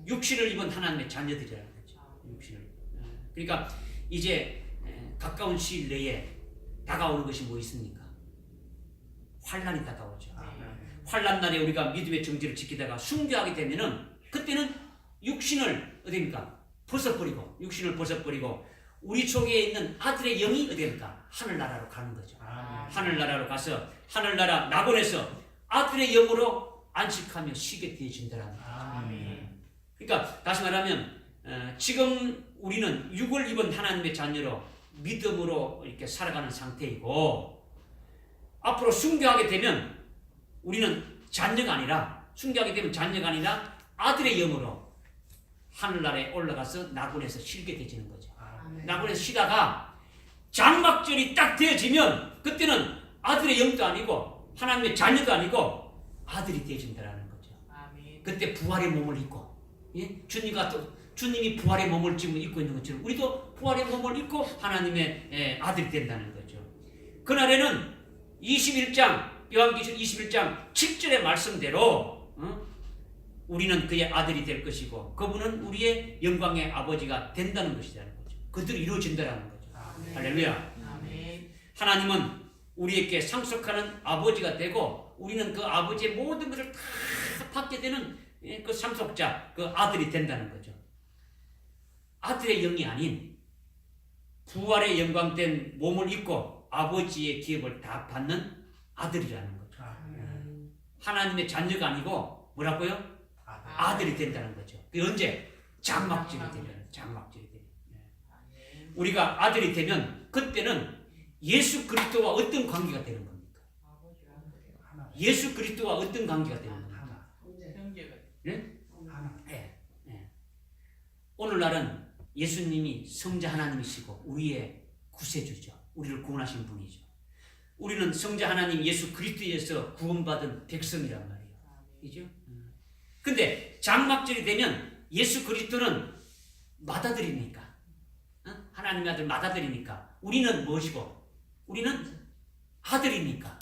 육신을 입은 하나님의 자녀들이라는 거죠. 육신을. 그러니까 이제 가까운 시일 내에 다가오는 것이 뭐 있습니까? 환난이 다가오죠. 환난 날에 우리가 믿음의 정지를 지키다가 순교하게 되면은 그때는 육신을 어디입니까? 육신을 벗어버리고 우리 속에 있는 아들의 영이 어디입니까? 하늘나라로 가는 거죠. 하늘나라로 가서 하늘나라 낙원에서 아들의 영으로 안식하며 쉬게 되어진다는 거죠. 그러니까 다시 말하면 지금 우리는 육을 입은 하나님의 자녀로 믿음으로 이렇게 살아가는 상태이고 앞으로 순교하게 되면 우리는 자녀가 아니라 아들의 영으로 하늘나라에 올라가서 낙원에서 쉬게 되지는 거죠. 낙원에서 쉬다가 장막절이 딱 되어지면 그때는 아들의 영도 아니고 하나님의 자녀도 아니고 아들이 되어진다는 거죠. 그때 부활의 몸을 입고 주님이 부활의 몸을 지금 입고 있는 것처럼 우리도 부활의 몸을 입고 하나님의 아들이 된다는 거죠. 그날에는 21장 요한계시록 21장 7절의 말씀대로 우리는 그의 아들이 될 것이고 그분은 우리의 영광의 아버지가 된다는 것이라는 거죠. 그들이 이루어진다는 거죠. 할렐루야. 하나님은 우리에게 상속하는 아버지가 되고 우리는 그 아버지의 모든 것을 다 받게 되는 그 상속자, 그 아들이 된다는 거죠. 아들의 영이 아닌 부활의 영광된 몸을 입고 아버지의 기업을 다 받는 아들이라는 거죠. 하나님의 자녀가 아니고 뭐라고요? 아들이 된다는 거죠. 그 언제? 장막절이 되면. 우리가 아들이 되면 그때는 예수 그리스도와 어떤 관계가 되는 겁니까? 예수 그리스도와 어떤 관계가 되는 겁니까? 네? 오늘날은 예수님이 성자 하나님이시고 우리의 구세주죠. 우리를 구원하신 분이죠. 우리는 성자 하나님 예수 그리스도에서 구원받은 백성이란 말이에요. 그죠? 근데 장막절이 되면 예수 그리스도는 맏아들이니까, 하나님의 아들 맏아들이니까 우리는 무엇이고? 우리는 아들이니까,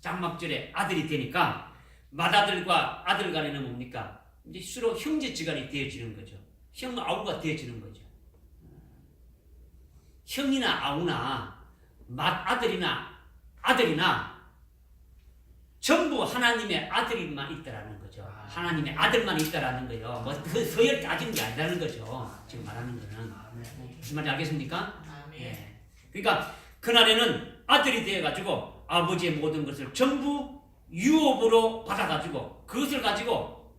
장막절에 아들이 되니까 맏아들과 아들 간에는 뭡니까? 이제 서로 형제지간이 되어지는 거죠. 형 아우가 되어지는 거죠. 형이나 아우나 맏아들이나 아들이나 전부 하나님의 아들만 있다라는 거죠. 하나님의 아들만 있다라는 거예요. 뭐 그 서열 따진 게 아니라는 거죠. 지금 말하는 거는. 무슨 말인지 알겠습니까? 예. 그러니까 그날에는 아들이 되어가지고 아버지의 모든 것을 전부 유업으로 받아가지고 그것을 가지고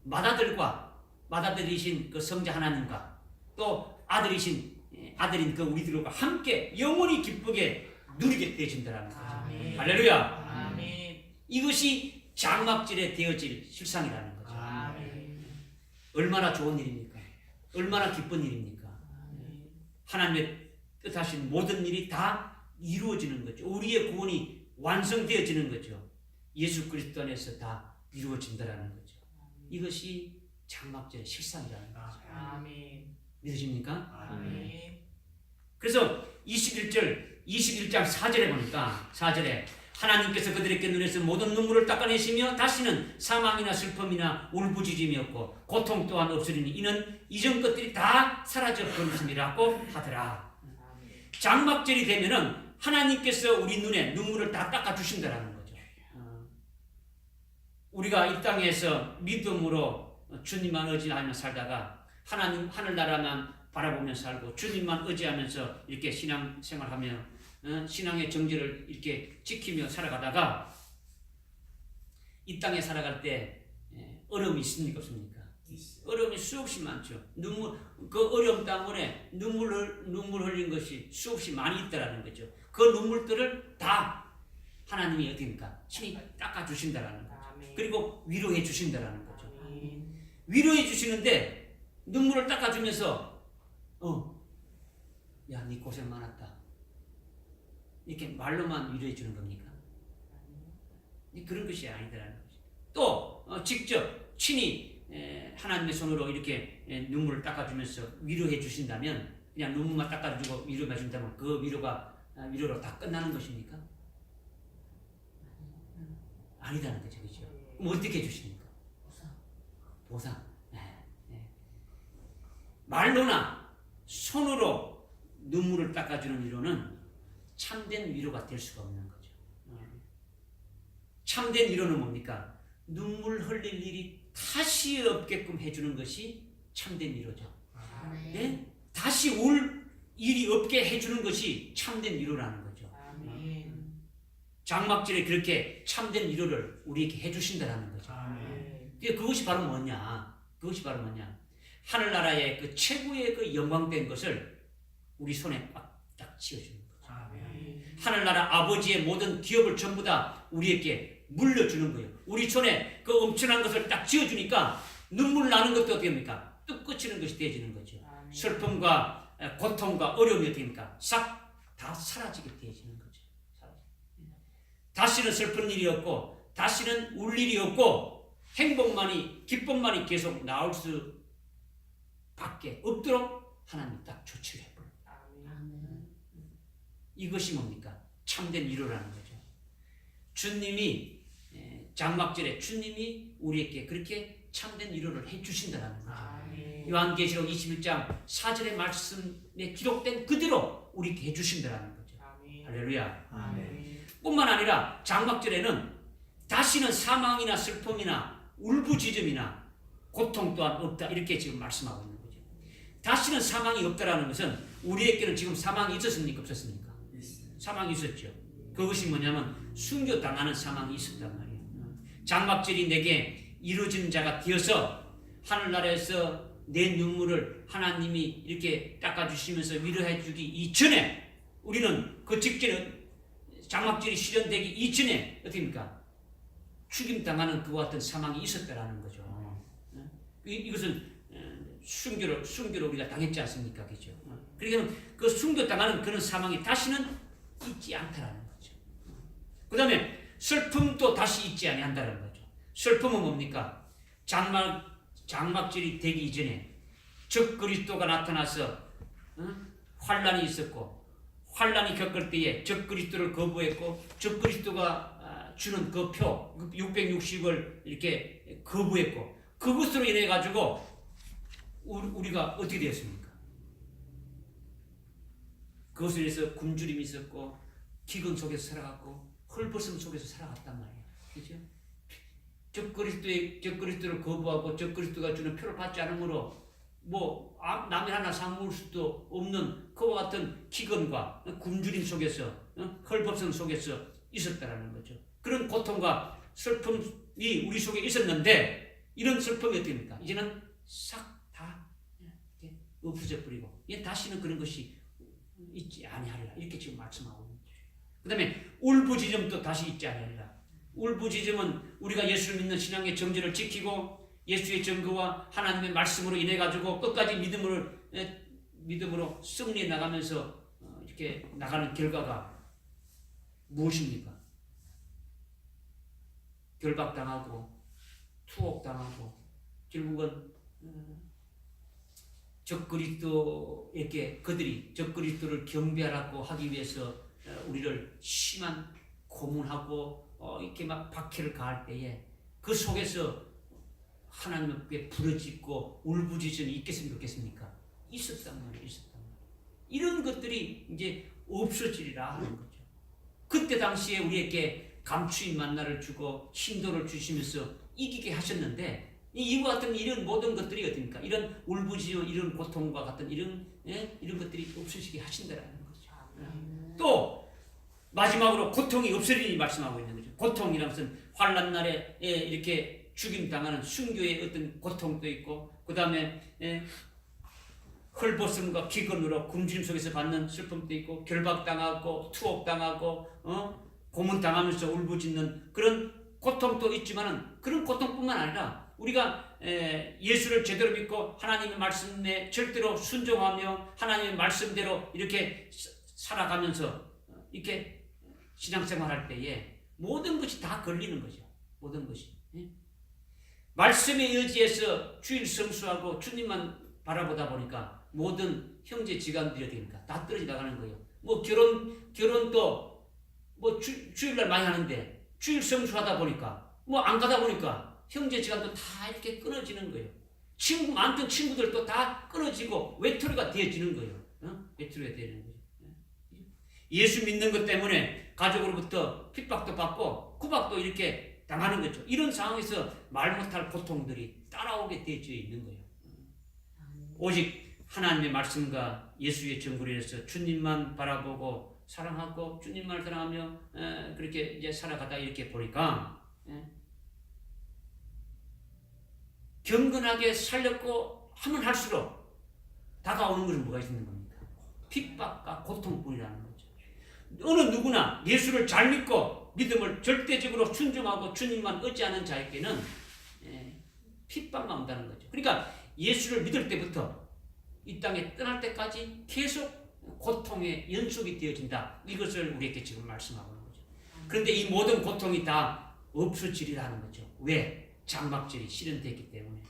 맏아들이신 그 성자 하나님과 또 아들인 그 우리들과 함께 영원히 기쁘게 누리게 되어진다는 거죠. 할렐루야. 이것이 장막절에 되어질 실상이라는 거죠. 얼마나 좋은 일입니까? 얼마나 기쁜 일입니까? 하나님의 뜻하신 모든 일이 다 이루어지는 거죠. 우리의 구원이 완성되어지는 거죠. 예수 그리스도 안에서 다 이루어진다라는 거죠. 이것이 장막절의 실상이라는 거죠. 믿으십니까? 그래서 21장 4절에 보니까 4절에 하나님께서 그들에게 눈에서 모든 눈물을 닦아내시며 다시는 사망이나 슬픔이나 울부짖음이 없고 고통 또한 없으리니 이는 이전 것들이 다 사라져 버리심이라고 하더라. 장막절이 되면은 하나님께서 우리 눈에 눈물을 다 닦아주신다라는 거죠. 우리가 이 땅에서 믿음으로 주님만 의지하며 살다가 하나님 하늘나라만 바라보며 살고 주님만 의지하면서 이렇게 신앙생활하며 신앙의 정죄를 이렇게 지키며 살아가다가 이 땅에 살아갈 때 어려움이 있습니까? 없습니까? 어려움이 수없이 많죠. 그 어려움 때문에 눈물 흘린 것이 수없이 많이 있다라는 거죠. 그 눈물들을 다 하나님이 어떻습니까? 친히 닦아주신다라는 거죠. 그리고 위로해 주신다라는 거죠. 위로해 주시는데 눈물을 닦아주면서 야, 네 고생 많았다. 이렇게 말로만 위로해 주는 겁니까? 그런 것이 아니다라는 거죠. 또 직접 친히 하나님의 손으로 이렇게 눈물을 닦아주면서 위로해 주신다면 그냥 눈물만 닦아주고 위로해 준다면 그 위로로 다 끝나는 것입니까? 아니다는 거죠. 그렇죠? 그럼 어떻게 해주십니까? 보상. 말로나 손으로 눈물을 닦아주는 위로는 참된 위로가 될 수가 없는 거죠. 참된 위로는 뭡니까? 눈물 흘릴 일이 다시 없게끔 해주는 것이 참된 위로죠. 네? 다시 울 일이 없게 해주는 것이 참된 위로라는 거죠. 장막절에 그렇게 참된 위로를 우리에게 해주신다는 거죠. 그것이 바로 뭐냐? 하늘나라의 그 최고의 그 영광된 것을 우리 손에 딱 쥐어주는 거죠. 하늘나라 아버지의 모든 기업을 전부 다 우리에게 물려주는 거예요. 우리 손에 그 엄청난 것을 딱 쥐어주니까 눈물 나는 것도 어떻게 합니까? 뚝 꺼치는 것이 되어지는 거죠. 슬픔과 고통과 어려움이 어떻게 합니까? 싹 다 사라지게 되어지는 거죠. 다시는 슬픈 일이 없고 다시는 울 일이 없고 행복만이 기쁨만이 계속 나올 수 밖에 없도록 하나님 딱 조치를 해버려요. 이것이 뭡니까? 참된 위로라는 거죠. 주님이 장막절에 주님이 우리에게 그렇게 참된 위로를 해주신다는 거죠. 요한계시록 21장 4절의 말씀에 기록된 그대로 우리에게 해주신다는 거죠. 할렐루야. 뿐만 아니라 장막절에는 다시는 사망이나 슬픔이나 울부짖음이나 고통 또한 없다 이렇게 지금 말씀하고 있는 거죠. 다시는 사망이 없다라는 것은 우리에게는 지금 사망이 있었습니까? 없었습니까? 사망이 있었죠. 그것이 뭐냐면 순교당하는 사망이 있었단 말이에요. 장막절이 내게 이루어진 자가 되어서 하늘나라에서 내 눈물을 하나님이 이렇게 닦아주시면서 위로해 주기 이전에 우리는 그 직전에 장막절이 실현되기 이전에 어떻습니까? 죽임당하는 그와 같은 사망이 있었다라는 거죠. 이것은 순교로 우리가 당했지 않습니까? 그죠? 그러니까 그 순교당하는 그런 사망이 다시는 있지 않다라는 거죠. 그 다음에 슬픔도 다시 있지 아니한다는 거죠. 슬픔은 뭡니까? 장막절이 되기 이전에 적그리스도가 나타나서 환란이 있었고, 환란이 겪을 때에 적그리스도를 거부했고, 적그리스도가 주는 그 표 660을 이렇게 거부했고, 그것으로 인해 가지고 우리가 어떻게 되었습니까? 그것으로 인해서 굶주림이 있었고, 기근 속에서 살아갔고, 헐벗음 속에서 살아갔단 말이에요. 그죠? 적그리스도를 거부하고 적그리스도가 주는 표를 받지 않으므로 남이 하나 사먹을 수도 없는 그와 같은 기근과 굶주림 속에서, 헐벗음 속에서 있었다라는 거죠. 그런 고통과 슬픔이 우리 속에 있었는데, 이런 슬픔이 어떻게 됩니까? 이제는 싹 다 없어져 버리고, 다시는 그런 것이 있지 아니하리라, 이렇게 지금 말씀하고 있는 거죠. 그 다음에 울부짖음도 다시 있지 아니하리라. 울부짖음은 우리가 예수를 믿는 신앙의 정죄를 지키고 예수의 증거와 하나님의 말씀으로 인해 가지고 끝까지 믿음으로 승리해 나가면서 이렇게 나가는 결과가 무엇입니까? 결박당하고 투옥당하고 결국은 적그리스도에게 그들이 적그리스도를 경배하라고 하기 위해서 우리를 심한 고문하고 이렇게 막 박해를 가할 때에 그 속에서 하나님께 부르짖고 울부짖음이 있겠습니까? 없겠습니까? 있었단 말이에요. 이런 것들이 이제 없어지리라 하는 거죠. 그때 당시에 우리에게 감추인 만나를 주고 힘도를 주시면서 이기게 하셨는데, 이와 같은 이런 모든 것들이 어떻습니까? 이런 울부짖음, 이런 고통과 같은 이런 것들이 없어지게 하신다라는 거죠. 또 마지막으로 고통이 없으리니 말씀하고 있는 거죠. 고통이란 것은 환난 날에 이렇게 죽임 당하는 순교의 어떤 고통도 있고, 그 다음에 헐벗음과 기근으로 굶주림 속에서 받는 슬픔도 있고, 결박당하고 투옥당하고 고문당하면서 울부짖는 그런 고통도 있지만은, 그런 고통뿐만 아니라 우리가 예수를 제대로 믿고 하나님의 말씀에 절대로 순종하며 하나님의 말씀대로 이렇게 살아가면서 이렇게 신앙생활할 때에 모든 것이 다 걸리는 거죠. 모든 것이. 말씀에 의지해서 주일 성수하고 주님만 바라보다 보니까 모든 형제 지간들이 어떻게 됩니까? 다 떨어져 나가는 거예요. 결혼도 주일날 많이 하는데 주일 성수하다 보니까 안 가다 보니까 형제 지간도 다 이렇게 끊어지는 거예요. 많던 친구들도 다 끊어지고 외톨이가 되어지는 거예요. 외톨이가 되는 거예요. 예수 믿는 것 때문에 가족으로부터 핍박도 받고 구박도 이렇게 당하는 거죠. 이런 상황에서 말 못할 고통들이 따라오게 되어져 있는 거예요. 오직 하나님의 말씀과 예수의 증거로 해서 주님만 바라보고 사랑하고 주님만 사랑하며 그렇게 이제 살아가다 이렇게 보니까 경건하게 살렸고 하면 할수록 다가오는 것은 뭐가 있는 겁니까? 핍박과 고통뿐이라는 거죠. 어느 누구나 예수를 잘 믿고 믿음을 절대적으로 순종하고 주님만 의지하는 자에게는 핍박만 온다는 거죠. 그러니까 예수를 믿을 때부터 이 땅에 떠날 때까지 계속 고통의 연속이 되어진다. 이것을 우리에게 지금 말씀하고 있는 거죠. 그런데 이 모든 고통이 다 없어지리라는 거죠. 왜? 장막절이 실현됐기 때문에.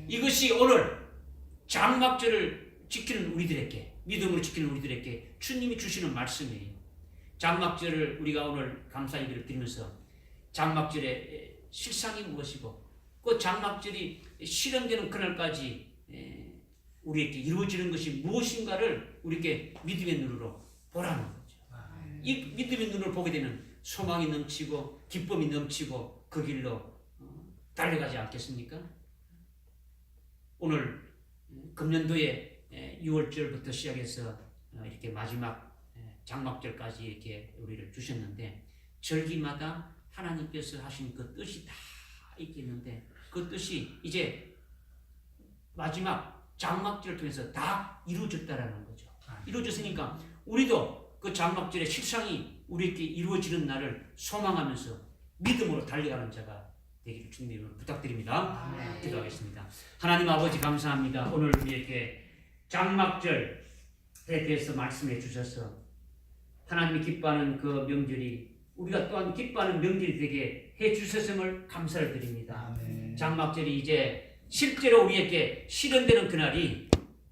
이것이 오늘 장막절을 지키는 우리들에게, 믿음으로 지키는 우리들에게 주님이 주시는 말씀이에요. 장막절을 우리가 오늘 감사 예배를 드리면서 장막절의 실상이 무엇이고 그 장막절이 실현되는 그날까지 우리에게 이루어지는 것이 무엇인가를 우리에게 믿음의 눈으로 보라는 거죠. 이 믿음의 눈으로 보게 되면 소망이 넘치고 기쁨이 넘치고 그 길로 달려가지 않겠습니까? 오늘 금년도에 6월절부터 시작해서 이렇게 마지막 장막절까지 이렇게 우리를 주셨는데, 절기마다 하나님께서 하신 그 뜻이 다 있겠는데 그 뜻이 이제 마지막 장막절을 통해서 다 이루어졌다라는 거죠. 이루어졌으니까 우리도 그 장막절의 실상이 우리에게 이루어지는 날을 소망하면서 믿음으로 달려가는 자가 되기를 주님으로 부탁드립니다. 기도하겠습니다. 하나님 아버지 감사합니다. 오늘 우리에게 장막절에 대해서 말씀해 주셔서 하나님이 기뻐하는 그 명절이 우리가 또한 기뻐하는 명절이 되게 해 주셨음을 감사를 드립니다. 아멘. 장막절이 이제 실제로 우리에게 실현되는 그날이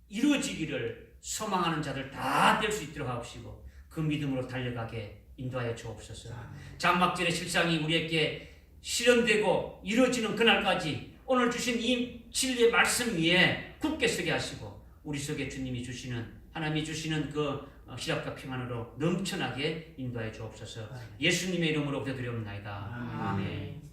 이루어지기를 소망하는 자들 다 될 수 있도록 하옵시고 그 믿음으로 달려가게 인도하여 주옵소서. 장막절의 실상이 우리에게 실현되고 이루어지는 그날까지 오늘 주신 이 진리의 말씀 위에 굳게 서게 하시고 우리 속에 주님이 주시는 하나님이 주시는 그 희락과 평안으로 넘쳐나게 인도하여 주옵소서. 예수님의 이름으로 기도드리옵나이다. 아멘. 아멘.